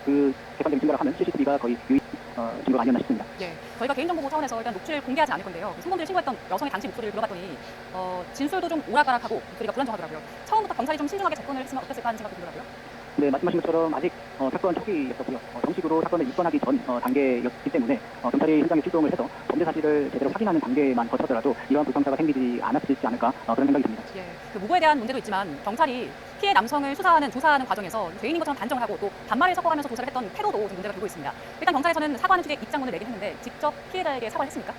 그 객관적인 증거라 하면 CCTV가 거의 증거가 아니었나 싶습니다. 예, 저희가 개인정보보호 차원에서 일단 녹취를 공개하지 않을 건데요. 성범죄를 신고했던 여성의 당시 목소리를 들어봤더니 진술도 좀 오락가락하고 목소리가 불안정하더라고요. 처음부터 경찰이 좀 신중하게 접근을 했으면 어땠을까 하는 생각도 들더라고요. 네, 말씀하신 것처럼 아직 사건 초기였었고요. 정식으로 사건을 입건하기 전 단계였기 때문에 경찰이 현장에 출동을 해서 범죄 사실을 제대로 확인하는 단계만 거쳐더라도 이러한 불상사가 생기지 않았지 않을까 그런 생각이 듭니다. 예, 그 무고에 대한 문제도 있지만 경찰이 피해 남성을 조사하는 과정에서 죄인인 것처럼 단정을 하고 또 반말을 섞어가면서 조사를 했던 태도도 좀 문제가 되고 있습니다. 일단 경찰에서는 사과하는 취지의 입장문을 내긴 했는데 직접 피해자에게 사과를 했습니까?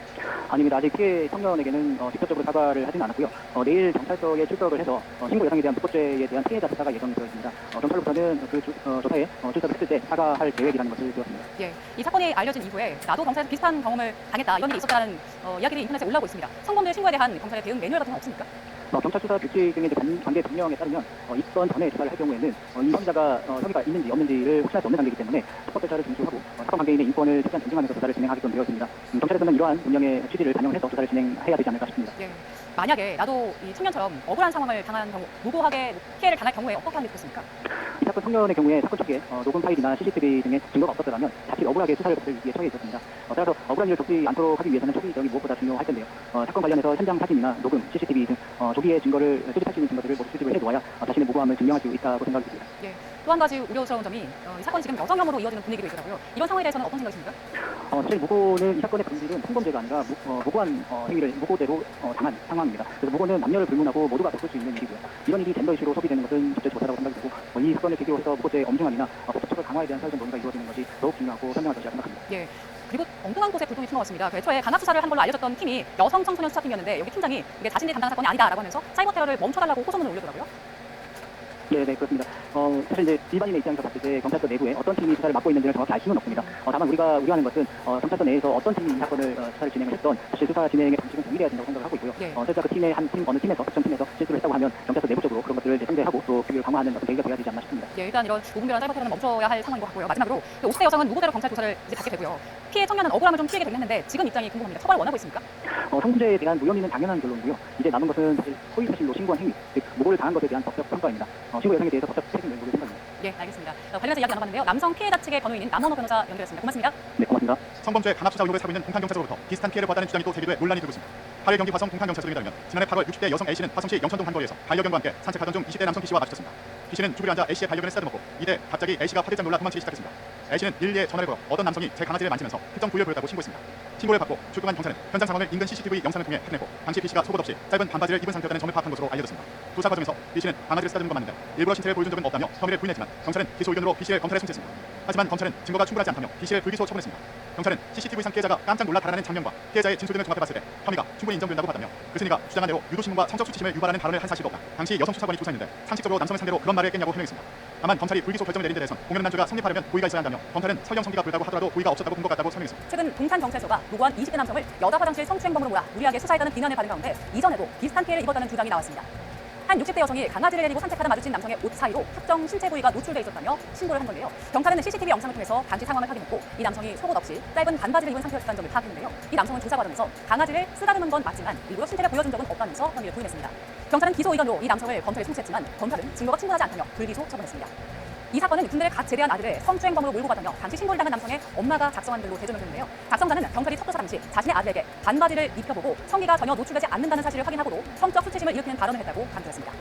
아닙니다. 아직 피해 청년에게는 직접적으로 사과를 하지는 않았고요. 내일 경찰서에 출석을 해서 신고 여성에 대한 불법죄에 대한 피해자 조사가 예정되어 있습니다. 경찰로서는 그 조사에 출석을 했을 때 사과할 계획이라는 것을 들었습니다. 예, 이 사건이 알려진 이후에 나도 경찰에서 비슷한 경험을 당했다 이런 일이 있었다는 이야기들이 인터넷에 올라오고 있습니다. 성범죄 신고에 대한 경찰의 대응 매뉴얼 같은 건 없습니까? 경찰 수사 규칙 등의 관계 변경에 따르면 입건 전에 조사를 할 경우에는 이 혐의자가 혐의가 있는지 없는지를 확인할 수 없는 단계이기 때문에 합법조사를 준수하고 사건 관계인의 인권을 최대한 존중하면서 조사를 진행하게끔 되어 있습니다. 경찰에서는 이러한 운영의 취지를 반영해서 조사를 진행해야 되지 않을까 싶습니다. 예, 만약에 나도 이 청년처럼 억울한 상황을 당한 경우, 무고하게 피해를 당할 경우에 어떻게 하는 게 좋겠습니까? 이 사건 청년의 경우에 사건 초기에 녹음 파일이나 CCTV 등의 증거가 없었더라면 자칫 억울하게 수사를 받을 위기에 처해 있었습니다. 따라서 억울한 일을 겪지 않도록 하기 위해서는 초기적이 무엇보다 중요할 텐데요. 사건 관련해서 현장 사진이나 녹음, CCTV 등 조기의 증거를 수집할 수 있는 증거들을 모두 수집을 해놓아야 자신의 무고함을 증명할 수 있다고 생각이 듭니다. 예, 또 한 가지 우려스러운 점이 이 사건이 지금 여성혐오로 이어지는 분위기도 있더라고요. 이런 상황에 대해서는 어떤 생각이십니까? 사실 무고는 이 사건의 본질은 성범죄가 아니라 무고한 행위를 무고대로 당한 상황입니다. 그래서 무고는 남녀를 불문하고 모두가 겪을 수 있는 일이고요. 이런 일이 젠더 이슈로 소비되는 것은 적절치 못하다고 생각이 들고 이 사건을 계기로 해서 무고죄 엄중함이나 법적 처벌 강화에 대한 사회적 논의가 이루어지는 것이 더욱 중요하고 현명할 것이라 생각합니다. 예. 그리고 엉뚱한 곳에 불똥이 튀어나왔습니다 애초에 강압 수사를 한 걸로 알려졌던 팀이 여성 청소년 수사팀이었는데 여기 팀장이 이게 자신이 담당한 사건이 아니다라고 하면서 사이버 테러를 멈춰달라고 호소문을 올렸더라고요. 네, 그렇습니다. 사실 이제 일반인의 입장에서 봤을 때 경찰서 내부에 어떤 팀이 수사를 맡고 있는지를 정확히 알 수는 없습니다. 다만 우리가 우려하는 것은 경찰서 내에서 어떤 팀이 이 사건을 수사를 진행을 했던 사실 수사 진행의 방식은 동일해야 된다고 생각을 하고 있고요. 예. 설사 그 팀의 어느 팀에서 특정 팀에서 실수를 했다고 하면 경찰서 내부적으로 그런 것들을 이제 상대하고 또 규율을 강화하는 어떤 계기가 되어야 되지 않나 싶습니다. 예, 일단 이런 무분별한 사이버 테러는 멈춰야 할 상황인 것 같고요. 마지막으로 50대 여성은 무고대로 경찰 조사를 이제 받게 되고요. 피해 청년은 억울함을 좀 피하게 되긴 했는데 지금 입장이 궁금합니다. 처벌을 원하고 있습니까? 성범죄에 대한 무혐의는 당연한 결론이고요. 이제 남은 것은 사실 허위 사실로 신고한 행위, 즉 무고를 당한 것에 대한 법적 평가입니다. 신고 여성에 대해서 법적 책임을 물을 생각입니다. 예, 알겠습니다. 관련해서 이야기 나눠봤는데요. 남성 피해자 측의 변호인인 남원호 변호사 연결했습니다. 고맙습니다. 네, 고맙습니다. 성범죄 강압 수사 의혹을 사고 있는 동탄경찰서로부터 비슷한 피해를 받았다는 주장이 또 제기돼 논란이 되고 있습니다. 8일 경기 화성 동탄경찰서 등에 따르면 지난해 8월 60대 여성 A씨는 화성시 영천동 한 거리에서 반려견과 함께 산책하던 중 20대 남성 B씨와 마주쳤습니다. B씨는 주변에 앉아 A씨의 반려견을 쓰다듬었고 이때 갑자기 A씨가 화들짝 놀라 도망치기 시작했습니다. A씨는 112에 전화를 걸어 어떤 남성이 제 강아지를 만지면서 특정 부위를 보였다고 신고했습니다. 신고를 받고 출동한 경찰은 현장 상황을 인근 CCTV 영상을 통해 확인했고 당시 B씨가 속옷 없이 짧은 반바지를 입은 상태였다는 점을 파악한 것으로 알려졌습니다. 조사 과정에서 B씨는 강아지를 쓰다듬은 것 맞는데 일부러 신체를 보여준 적은 없다며 혐의를 부인했지만 경찰은 기소 의견으로 B씨를 검찰에 송치했습니다. 하지만 검찰은 증거가 충분하지 않다며 B씨를 불기소 처분했습니다. 경찰은 CCTV상 피해자가 깜짝 놀라 달아나는 장면과 피해자의 진술 등을 종합해봤을 때 혐의가 충분히 인정된다고 봤다며 그 승희가 주장한 대로 유도신문과 성적 수치심을 유발하는 발언을 한 사실도 없다. 당시 여성 수사관이 조사했는데 상식적으로 남성을 상대로 그런 말을 했겠냐고 해명했습니다. 다만 검찰이 불기소 결정을 내린 데 대해선 공연 난조가 성립하려면 고의가 있어야 한다며 검찰은 설령 성비가 불다고 하더라도 고의가 없었다고 본 것 같다고 설명했습니다. 최근 동탄경찰서가 무고한 20대 남성을 여자 화장실 성추행범으로 몰아 무리하게 수사했다는 비난을 받은 가운데 이전에도 비슷한 피해를 입었다는 주장이 나왔습니다. 한 60대 여성이 강아지를 데리고 산책하다 마주친 남성의 옷 사이로 특정 신체 부위가 노출돼 있었다며 신고를 한 건데요. 경찰은 CCTV 영상을 통해서 당시 상황을 확인했고 이 남성이 속옷 없이 짧은 반바지를 입은 상태였다는 점을 파악했는데요. 이 남성은 조사 과정에서 강아지를 쓰다듬은 건 맞지만 일부러 신체를 보여준 적은 없다면서 혐의를 부인했습니다. 경찰은 기소 의견으로 이 남성을 검찰에 송치했지만 검찰은 증거가 충분하지 않다며 불기소 처분했습니다. 이 사건은 군대를 갓 제대한 아들을 성추행범으로 몰고 가다며 당시 신고를 당한 남성의 엄마가 작성한 글로 대조됐는데요. 작성자는 경찰이 첫 조사 당시 자신의 아들에게 반바지를 입혀보고 성기가 전혀 노출되지 않는다는 사실을 확인하고도 성적 수치심을 일으키는 발언을 했다고 강조했습니다.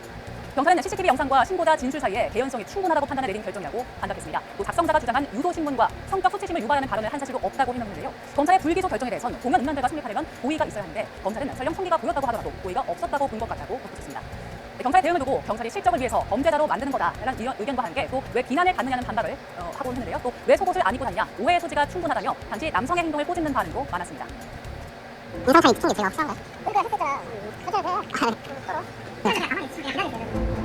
경찰은 CCTV 영상과 신고자 진술 사이에 개연성이 충분하다고 판단해 내린 결정이라고 반박했습니다. 또 작성자가 주장한 유도신문과 성적 수치심을 유발하는 발언을 한 사실도 없다고 해명했는데요. 검찰의 불기소 결정에 대해선 공연 음란죄가 성립하려면 고의가 있어야 하는데 검찰은 설령 성기가 보였다고 하더라도 고의가 없었다고 본 것 같다고 덧붙였습니다. 경찰의 대응을 두고 경찰이 실적을 위해서 범죄자로 만드는 거다라는 의견과 함께 또 왜 비난을 받느냐는 반박을 하고 했는데요. 또 왜 속옷을 안 입고 다니냐 오해의 소지가 충분하다며 당시 남성의 행동을 꼬집는 반응도 많았습니다. 이성차이 특징이 제가 확실한 거예요. 그러니까 했었잖아. 그래. 가만히 있으면 기다려야 돼.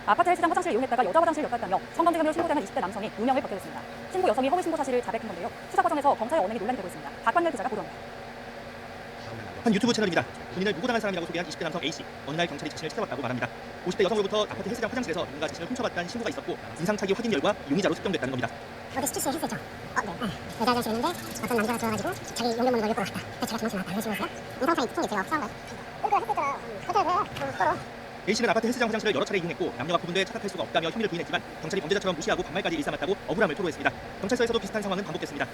아파트 헬스장 화장실을 이용했다가 여자 화장실을 엿갔다며 성범죄 혐의로 신고된 20대 남성이 누명을 벗게 됐습니다. 신고 여성이 허위 신고 사실을 자백한 건데요. 수사 과정에서 검사의 언행이 논란이 되고 있습니다. 박광렬 기자가 보도합니다. 한 유튜브 채널입니다. 본인을 무고당한 사람이라고 소개한 20대 남성 A씨. 어느 날 경찰이 자신을 찾아왔다고 말합니다. 50대 여성으로부터 아파트 헬스장 화장실에서 누군가 자신을 훔쳐갔다는 신고가 있었고 인상착의 확인 결과 용의자로 특정됐다는 겁니다. 어제 스티치 헬스죠? 네. 여자 화장실 있는데 어떤 남자가 들어와가지고 자기 용돈 버는 걸 욕보러 갔다. 그래서 제가 도망쳐 나왔다. 이런 식으로 인상착의 특징이 제가 확실한 거예요. A씨는 아파트 헬스장 화장실을 여러 차례 이용했고 남녀가 구분돼 착각할 수가 없다며 혐의를 부인했지만 경찰이 범죄자처럼 무시하고 반말까지 일삼았다고 억울함을 토로했습니다. 경찰서에서도 비슷한 상황은 반복됐습니다.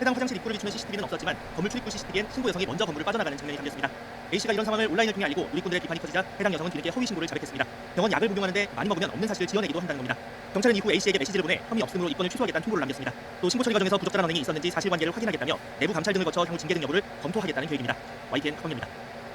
해당 화장실 입구를 비추는 CCTV는 없었지만 건물 출입구 CCTV엔 신고 여성이 먼저 건물을 빠져나가는 장면이 담겼습니다. A씨가 이런 상황을 온라인을 통해 알리고 누리꾼들의 비판이 커지자 해당 여성은 뒤늦게 허위 신고를 자백했습니다. 병원 약을 복용하는데 많이 먹으면 없는 사실을 지어내기도 한다는 겁니다. 경찰은 이후 A씨에게 메시지를 보내 혐의 없음으로 입건을 취소하겠다는 통보를 남겼습니다. 또 신고 처리 과정에서 부적절한 언행이 있었는지 사실관계를 확인하겠다며 내부 감찰 등을 거쳐 향후 징계 등 여부를 검토하겠다는 계획입니다. YTN 박범규입니다.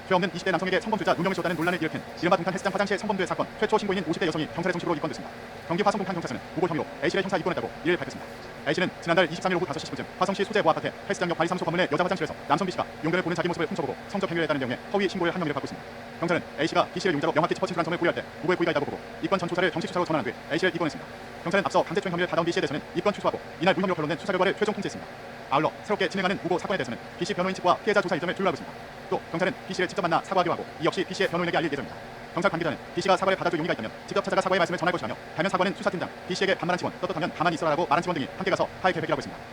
죄 없는 20대 남성에게 성범죄자 누명을 씌웠다는 논란을 일으킨 이른바 동탄 헬스장 화장실 성범죄 사건 최초 신고인인 50대 여성이 경찰의 중식으로 입건됐습니다. 경기 화성 동탄 경찰서는 무고 혐의로 A씨를 형사 입건했다고 이를 밝혔습니다. A씨는 지난달 23일 오후 5시 10분쯤 화성시 소재 모아파트 헬스장역 관리사무소 건물 내 여자 화장실에서 남성 B씨가 용변을 보는 자기 모습을 훔쳐보고 성적 행위를 했다는 내용의 허위 신고를 한 명을 받고 있습니다. 경찰은 A씨가 B씨를 용의자로 명확히 짚어친출한 점을 고려할 때 무고의 고의가 있다고 보고 입건 전 조사를 정식 수사로 전환한 뒤 A씨를 입건했습니다. 경찰은 앞서 강제추행 혐의를 받아온 B씨에 대해서는 입건 취소하고 이날 무혐의로 변론된 수사 결과를 최종 통지했습니다. 아울러 새롭게 진행하는 무고 사건에 대해서는 B씨 변호인 측과 피해자 조사 일정을 조율하고 있습니다. 또 경찰은 B씨를 직접 만나 사과하기로 하고 이 역시 B씨의 변호인에게 알릴 예정입니다. 경찰 관계자는 B씨가 사과를 받아줄 용의가 있다면 직접 찾아가 사과의 말씀을 전할 것이라며 대면 사과는 수사팀장, B씨에게 반말한 직원, 떳떳하면 가만히 있어라라고 말한 직원 등이 함께 가서 할 계획이라고 했습니다.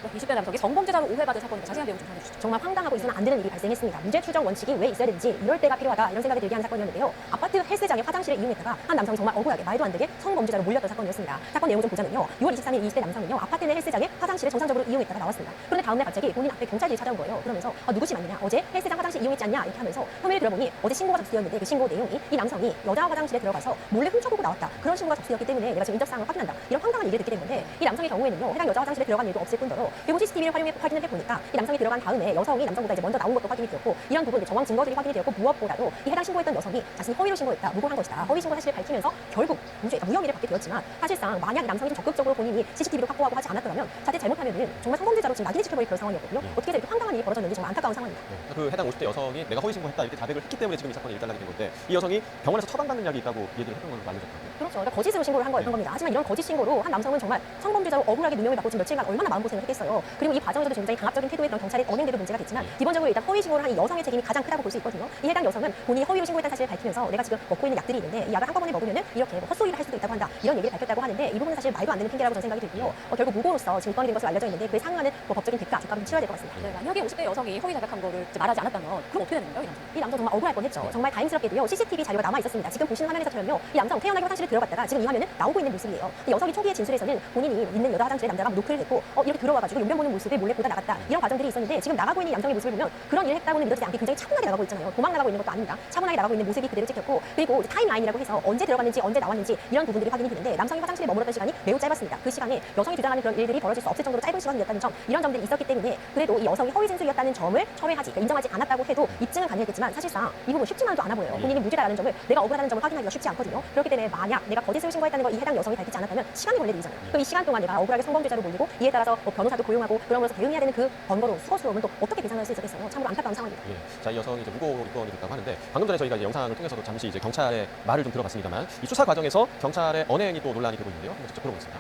20대 남성이 성범죄자로 오해받은 사건인데 자세한 내용 좀 전해주시죠. 정말 황당하고 있어서는 안 되는 일이 발생했습니다. 문제 추정 원칙이 왜 있어야 되는지 이럴 때가 필요하다 이런 생각이 들게 한 사건이었는데요. 아파트 헬스장의 화장실을 이용했다가 한 남성이 정말 억울하게 말도 안 되게 성범죄자로 몰렸던 사건이었습니다. 사건 내용을 좀 보자면요. 6월 23일 20대 남성은요. 아파트 내 헬스장의 화장실을 정상적으로 이용했다가 나왔습니다. 그런데 다음날 갑자기 본인 앞에 경찰들이 찾아온 거예요. 그러면서 누구시 맞느냐, 어제 헬스장 화장실 이용했지 않냐 이렇게 하면서 혐의를 들어보니 어제 신고가 접수되었는데 그 신고 내용이 이 남성이 여자 화장실에 들어가서 몰래 훔쳐보고 나왔다. 그런 신고가 접수되었기 때문에 내가 지금 인적사항을 확인한다. 이런 황당한 얘기를 듣게 된 건데 이 남성의 경우에는요. 해당 여자 화장실에 들어간 일도 없을 뿐더러 그리고 CCTV를 확인을 해보니까 이 남성이 들어간 다음에 여성이 남성보다 이제 먼저 나온 것도 확인이 되었고 이런 부분 정황 증거들이 확인이 되었고 무엇보다도 이 해당 신고했던 여성이 자신이 허위로 신고했다, 무고한 것이다, 허위 신고 사실을 밝히면서 결국 무혐의를 받게 되었지만 사실상 만약 이 남성이 좀 적극적으로 본인이 CCTV를 확보하고 하지 않았더라면 자칫 잘못하면은 정말 성범죄자로 지금 낙인이 찍혀버릴 그런 상황이었거든요. 어떻게 이렇게 황당한 일이 벌어졌는지 정말 안타까운 상황입니다. 그 해당 50대 여성이 내가 허위 신고했다 이렇게 자백을 했기 때문에 지금 이 사건이 일단락이 된 건데 이 여성이 병원에서 처방받는 약이 있다고 얘기를 했던 걸로 알려졌거든요. 그렇죠. 그러니까 거짓으로 신고를 한 거였던 겁니다. 하지만 이런 거짓 신고로 한 남성은 정말 성범죄자로 억울하게 누명을 받고 지금 며칠간 얼마나 마음고생을 했겠어요. 그리고 이 과정에서도 굉장히 강압적인 태도였던 경찰의 언행대도 문제가 됐지만 기본적으로 일단 허위 신고를 한 이 여성의 책임이 가장 크다고 볼 수 있거든요. 이 해당 여성은 본인이 허위로 신고했다는 사실을 밝히면서 내가 지금 먹고 있는 약들이 있는데 이 약을 한꺼번에 먹으면은 이렇게 뭐 헛소리를 할 수도 있다고 한다. 이런 얘기를 밝혔다고 하는데 이 부분은 사실 말도 안 되는 핑계라고 저는 생각이 들고요. 결국 무고로서 지금 입건이 된 것으로 알려져 있는데 그에 상응하는 뭐 법적인 대가를 좀 치러야 될 것 같습니다. 네, 만약에 50대 여성이 허위 자백한 거를 이제 말하지 않았다면 그럼 어떻게 되는 거예요, 이 남성? 이 남성 정말 억울할 뻔했죠. 정말 다행스럽게도요. CCTV 자료가 남아 있었습니다. 지금 보시는 화면에서처럼요. 이 남성 태연하게 화장실에 들어갔다가 지금 이 화면은 나오고 있는 모습이에요. 근데 여성이 초기의 진술에서는 본인이 있는 여자 화장실에 남자가 노크를 했고 이렇게 들어와가지고 용변 보는 모습을 몰래 보다 나갔다. 이런 과정들이 있었는데 지금 나가고 있는 이 남성의 모습을 보면 그런 일을 했다고는 믿어지지 않게 굉장히 차분하게 나가고 있잖아요. 도망 나가고 있는 것도 아닙니다. 차분하게 나가고 있는 모습이 그대로 찍혔고 그리고 타임라인이라고 해서 언제 들어갔는지 언제 나왔는지 이런 부분들이 확인이 되는데 남성이 화장실에 머물렀던 시간이 매우 짧았습니다. 그 시간에 여성이 주장하는 그런 일들이 벌어질 수 없을 정도로 짧은 시간이었다는 점 이런 점들이 있었기 때문에 그래도 이 여성이 허위 진술이었다는 점을 철회하지 그러니까 인정하지 않았다고 해도 입증은 가능했겠지만 사실상 이 부분 쉽지만도 않아 보여요. 본인이 무죄다라는 점을 내가 억울하다는 점을 확인하기가 쉽지 않거든요. 그렇기 때문에 만약 내가 거짓을 신고했다는 걸 이 해당 여성이 밝히지 않았다면 시간이 걸릴 일이잖아요. 그럼 이 시간 동안 내가 억울하게 성범죄자로 몰리고 이에 따라서 변호사도 고용하고 그러면서 대응해야 되는 그 번거로운 수고스러움은 또 어떻게 계산할 수 있었겠어요. 참으로 안타까운 상황입니다. 예. 자, 이 여성이 이제 무고 입건이 됐다고 하는데 방금 전에 저희가 이제 영상을 통해서도 잠시 이제 경찰의 말을 좀 들어봤습니다만 이 수사 과정에서 경찰의 언행이 또 논란이 되고 있는데요. 한번 직접 들어보겠습니다.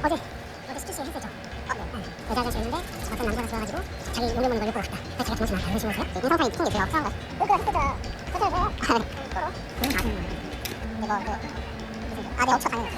어제 스티치 헬스죠? 여자 화장실 있는데 어떤 남자가 들어와가지고 자기 용돈 버는 걸 욕보러 갔다. 그래서 제가 도망쳐 나왔다. 이런 식으로 인상착의 특징이 제가 확실한 거예요. 내 업체 다녀요.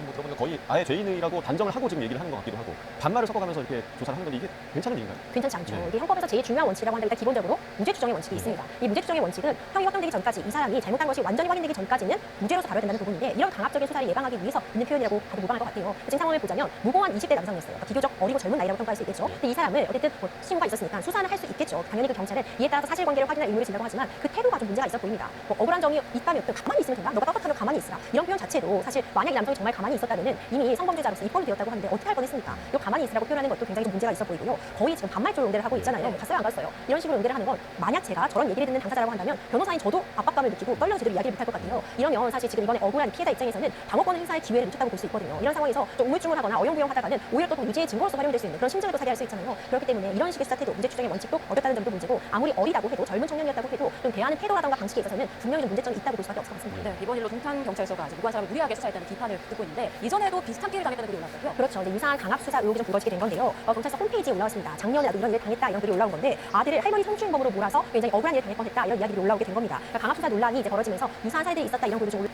지금 뭐 들어보면 거의 아예 죄인이라고 단정을 하고 지금 얘기를 하는 것 같기도 하고 반말을 섞어가면서 이렇게 조사를 하는 건데 이게 괜찮은 일인가요? 괜찮지 않죠. 네. 이게 형법에서 제일 중요한 원칙이라고 한다면 일단 기본적으로 무죄 추정의 원칙이 있습니다. 이 무죄 추정의 원칙은 형이 확정되기 전까지 이 사람이 잘못한 것이 완전히 확인되기 전까지는 무죄로서 다뤄야 된다는 부분인데 이런 강압적인 수사를 예방하기 위해서 있는 표현이라고 봐도 무방할 것 같아요. 지금 상황을 보자면 무고한 20대 남성이었어요. 그러니까 비교적 어리고 젊은 나이라고 평가할 수 있겠죠. 근데 이 사람을 어쨌든 뭐 신고가 있었으니까 수사는 할 수 있겠죠. 당연히 그 경찰은 이에 따라서 사실관계를 확인할 의무를 진다고 하지만 그 태도가 좀 문제가 있어 보입니다. 뭐 억울한 점이 있다면 가만히 있으면 된다. 너가 떳떳하면 가만히 있으라. 이런 표현 자체도 사실 만약 이 남성이 정말 가만히 있었다면 이미 성범죄자로서 입건이 되었다고 하는데 어떻게 할 뻔했습니까? 이거 가만히 있으라고 표현하는 것도 굉장히 좀 문제가 있어 보이고요. 거의 지금 반말조로 응대를 하고 있잖아요. 갔어요 안 갔어요? 이런 식으로 응대를 하는 건 만약 제가 저런 얘기를 듣는 당사자라고 한다면 변호사인 저도 압박감을 느끼고 떨려 제대로 이야기를 못할 것 같아요. 이러면 사실 지금 이번에 억울한 피해자 입장에서는 방어권 행사의 기회를 놓쳤다고 볼 수 있거든요. 이런 상황에서 좀 우물쭈물하거나 어영부영하다가는 오히려 또 유죄의 증거로서 활용될 수 있는 그런 심증을 또 사례할 수 있잖아요. 그렇기 때문에 이런 식의 수사 태도, 문제 추정의 원칙도 어렵다는 점도 문제고 아무리 어리다고 해도 젊은 청년이었다고 해도 좀 대하는 태도라던가 방식에 있어서는 분명히 좀 문제점이 있다고 볼 수밖에 없을 것 같습니다. 네, 이번 일로 동탄 경찰서가 아직 무고한 사람을 무리하게 수사했다는 비판을 듣고 있는데 네. 이전에도 비슷한 피해를 당했다는 글이 올라왔고요. 그렇죠. 이제 유사한 강압 수사 의혹이 좀 불거지게 된 건데요. 경찰서 홈페이지에 올라왔습니다. 작년에 나도 이런 일을 당했다 이런 글이 올라온 건데 아들을 할머니 성추행범으로 몰아서 굉장히 억울한 일을 당할 뻔했다 이런 이야기들이 올라오게 된 겁니다. 그러니까 강압 수사 논란이 이제 벌어지면서 유사한 사례들이 있었다 이런 글도 좀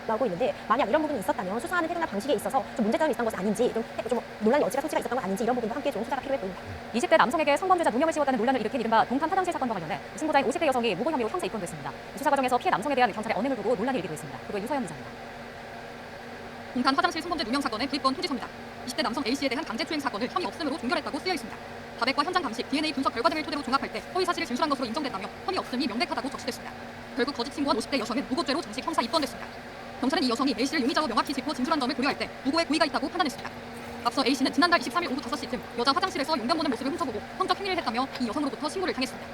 올라오고 있는데 만약 이런 부분이 있었다면 수사하는 태도나 방식에 있어서 좀 문제점이 있었던 것은 아닌지 좀 논란의 여지가 소지가 있었던 건 아닌지 이런 부분도 함께 좀 수사가 필요해 보입니다. 20대 남성에게 성범죄자 누명을 씌웠다는 논란을 일으킨 이른바 동탄 화장실 사건과 관련해 신고자인 50대 여성이 무고 혐의로 형사 입건됐습니다. 수사 과정에서 피해 남성에 대한 경찰의 언행을 두고 논란이 일기도 있습니다. 그리고 유서연 기자입니다. 동탄 화장실 성범죄 누명 사건의 부입건 통지서입니다. 20대 남성 A씨에 대한 강제추행 사건을 혐의 없음으로 종결했다고 쓰여 있습니다. 자백과 현장 감식, DNA 분석 결과 등을 토대로 종합할 때 허위 사실을 진술한 것으로 인정됐다며 혐의 없음이 명백하다고 적시됐습니다. 결국 거짓 신고한 50대 여성은 무고죄로 정식 형사 입건됐습니다. 경찰은 이 여성이 A씨를 용의자로 명확히 짚어 진술한 점을 고려할 때 무고에 고의가 있다고 판단했습니다. 앞서 A씨는 지난달 23일 오후 5시쯤 여자 화장실에서 용변 보는 모습을 훔쳐보고 성적 행위를 했다며 이 여성으로부터 신고를 당했습니다.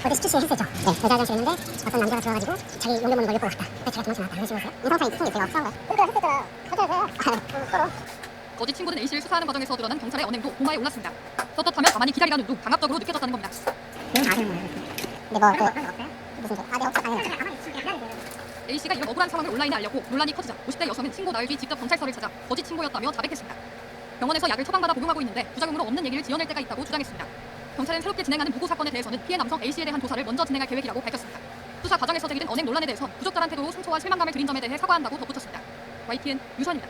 어제 스티치 했었죠. 네, 여자 화장실 있는데 어떤 남자가 들어와가지고 자기 용변 보는 걸 엿보고 왔다. 그래서 제가 도망쳐 나왔다. 그런 식으로 인성차이 있는 게 제가 없어한 거예요. 그러니까 했었잖아. 서로. 거짓 친구는 A씨를 수사하는 과정에서 드러난 경찰의 언행도 도마에 올랐습니다. 떳떳하면 가만히 기다리라는 둥 강압적으로 느껴졌다는 겁니다. 근데 무슨 소? 내가 없어. A씨가 이런 억울한 상황을 온라인에 알렸고 논란이 커지자 50대 여성은 신고 나흘 뒤 직접 경찰서를 찾아 거짓 친구였다며 자백했습니다. 병원에서 약을 처방받아 복용하고 있는데 부작용으로 없는 얘기를 지어낼 때가 있다고 주장했습니다. 경찰은 새롭게 진행하는 무고 사건에 대해서는 피해 남성 A씨에 대한 조사를 먼저 진행할 계획이라고 밝혔습니다. 수사 과정에서 제기된 언행 논란에 대해서 부적절한 태도로 상처와 실망감을 드린 점에 대해 사과한다고 덧붙였습니다. YTN 유선입니다.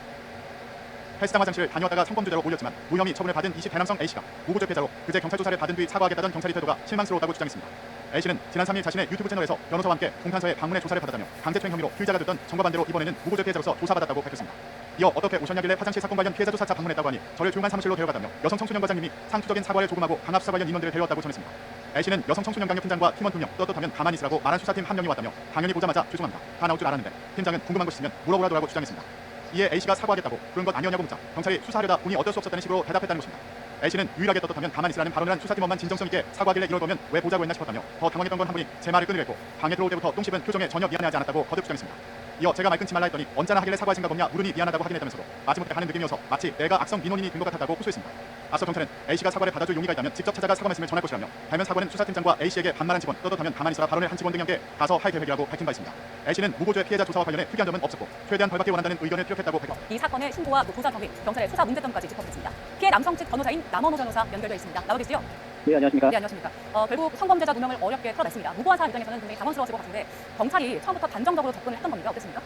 헬스장 화장실을 다녀왔다가 성범죄자로 몰렸지만 무혐의 처분을 받은 20대 남성 A씨가 무고죄 피해자로 그제 경찰 조사를 받은 뒤 사과하겠다던 경찰의 태도가 실망스러웠다고 주장했습니다. A씨는 지난 3일 자신의 유튜브 채널에서 변호사와 함께 동탄서에 방문해 조사를 받았다며 강제추행 혐의로 피의자가 됐던 정과 반대로 이번에는 무고죄 피해자로서 조사받았다고 밝혔습니다. 이어 어떻게 오셨냐길래 화장실 사건 관련 피해자 조사차 방문했다고 하니 저를 조용한 사무실로 데려가다며 여성 청소년 과장님이 상투적인 사과를 조금하고 강압 수사 관련 인원들을 데려왔다고 전했습니다. A씨는 여성 청소년 강력 팀장과 팀원 2명 떳떳하면 가만히 있으라고 말한 수사팀 한 명이 왔다며 당연히 보자마자 죄송합니다. 다 나올 줄 알았는데 팀장은 궁금한 것 있으면 물어보라고 주장했습니다. 이에 A씨가 사과하겠다고 그런 것 아니었냐고 묻자 경찰이 수사하려다 보니 어쩔 수 없었다는 식으로 대답했다는 것입니다. A씨는 유일하게 떳떳하면 가만히 있으라는 발언을 한 수사팀원만 진정성 있게 사과하길래 이럴 거면 왜 보자고 했나 싶었다며 더 당황했던 건 한 분이 제 말을 끊으려 했고 방에 들어올 때부터 똥 씹은 표정에 전혀 미안해하지 않았다고 거듭 주장했습니다. 이어 제가 말 끊지 말라 했더니 언제나 하길래 사과하신 가 없냐 물으니 미안하다고 확인했다면서도 마지못해 하는 느낌이어서 마치 내가 악성 민원인이 된 것 같았다고 호소했습니다. 앞서 경찰은 A씨가 사과를 받아줄 용의가 있다면 직접 찾아가 사과 말씀을 전할 것이라며 대면 사과는 수사팀장과 A씨에게 반말한 직원 떳떳하면 가만히 있으라 발언을 한 직원 등이 함께 가서 할 계획이라고 밝힌 바 있습니다. A씨는 무고죄 피해자 조사와 관련해 특이한 점은 없었고 최대한 벌받기 원한다는 의견을 피력했다고 밝혔 이 사건의 신고와 조사 경위, 경찰의 수사 문제점까지 짚어보겠습니다. 피해 남성 측 변호사인 남원호 변호사 연결되어 있습니다. 나와 계시죠? 네, 안녕하십니까. 네, 안녕하십니까. 결국 성범죄자 누명을 어렵게 털어냈습니다. 무고한 사람 입장에서는 굉장히 당황스러웠을 것 같은데 경찰이 처음부터 단정적으로 접근을 했던 겁니까? 어땠습니까?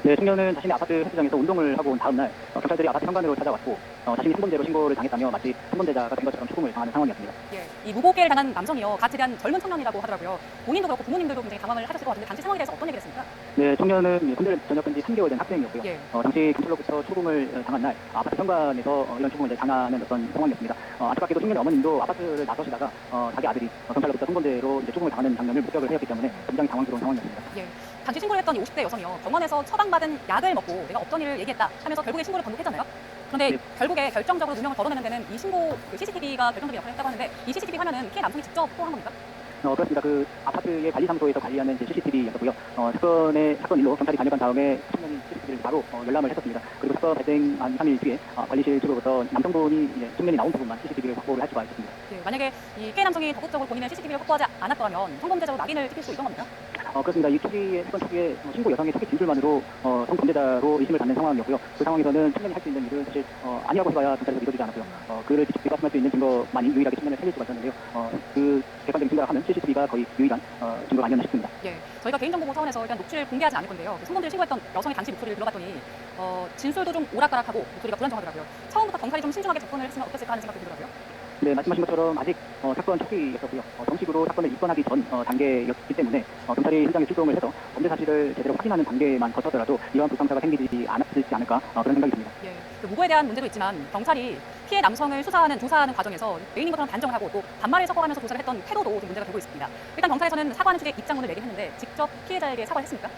네, 청년은 자신의 아파트 헬스장에서 운동을 하고 온 다음 날 경찰들이 아파트 현관으로 찾아왔고 자신이 성범죄로 신고를 당했다며 마치 성범죄자가 된 것처럼 추궁을 당하는 상황이었습니다. 예, 이 무고죄를 당한 남성이요, 같이 대한 젊은 청년이라고 하더라고요. 본인도 그렇고 부모님들도 굉장히 당황을 하셨을 것 같은데 당시 상황에 대해서 어떤 얘기를 했습니까? 네, 청년은 군대를 전역한 지 3개월 된 학생이었고요. 예. 당시 경찰로부터 추궁을 당한 날 아파트 현관에서 이런 추궁을 당하는 어떤 상황이었습니다. 안타깝게도 청년의 어머님도 아파트를 나서시다가 자기 아들이 경찰로부터 성범죄로 추궁을 당하는 장면을 목격을 하였기 때문에 굉장히 당황스러운 상황이었습니다. 예. 당시 신고를 했던 이 50대 여성이요, 병원에서 처방받은 약을 먹고 내가 없던 일을 얘기했다 하면서 결국에 신고를 번복했잖아요. 그런데 네. 결국에 결정적으로 누명을 덜어내는 데는 이 신고 CCTV가 결정적인 역할을 했다고 하는데 이 CCTV 화면은 피해 남성이 직접 포함한 겁니까? 그렇습니다. 그 아파트의 관리사무소에서 관리하는 CCTV였고요. 사건 일로 경찰이 다녀간 다음에 청년이 CCTV를 바로 열람을 했었습니다. 그리고 사건 발생 한 3일 뒤에 관리실 측으로부터 남성분이 청년이 나온 부분만 CCTV를 확보를 할 수가 있었습니다. 예, 만약에 이 피해 남성이 적극적으로 본인의 CCTV를 확보하지 않았더라면 성범죄자로 낙인을 찍힐 수 있던 겁니까? 그렇습니다. 이 사건 초기에 신고 여성의 초기 진술만으로 성범죄자로 의심을 받는 상황이었고요. 그 상황에서는 청년이 할 수 있는 일은 사실 아니라고 해봐야 경찰에서 믿어주지 않았고요. 그를 직접 비박심할 수 있는 증거만이 유일하게 청년을 살릴 수가 있었는데요. 그 객관적인 증거라 하면 CCTV가 거의 유일한 증거가 아니었나 싶습니다. 예, 저희가 개인정보보호 차원에서 일단 녹취를 공개하지 않을 건데요. 그 성범죄를 신고했던 여성의 당시 목소리를 들어봤더니 진술도 좀 오락가락하고 목소리가 불안정하더라고요. 처음부터 경찰이 좀 신중하게 접근을 했으면 어땠을까 하는 생각이 들더라고요. 네, 말씀하신 것처럼 아직 사건 초기였었고요. 정식으로 사건을 입건하기 전 단계였기 때문에 경찰이 현장에 출동을 해서 범죄 사실을 제대로 확인하는 단계만 거쳤더라도 이러한 불상사가 생기지 않았지 않을까 그런 생각이 듭니다. 예, 그 무고에 대한 문제도 있지만 경찰이 피해 남성을 조사하는 과정에서 메인인 것처럼 단정을 하고 또 반말을 섞어가면서 조사를 했던 태도도 좀 문제가 되고 있습니다. 일단 경찰에서는 사과하는 쪽에 입장문을 내긴 했는데 직접 피해자에게 사과를 했습니까?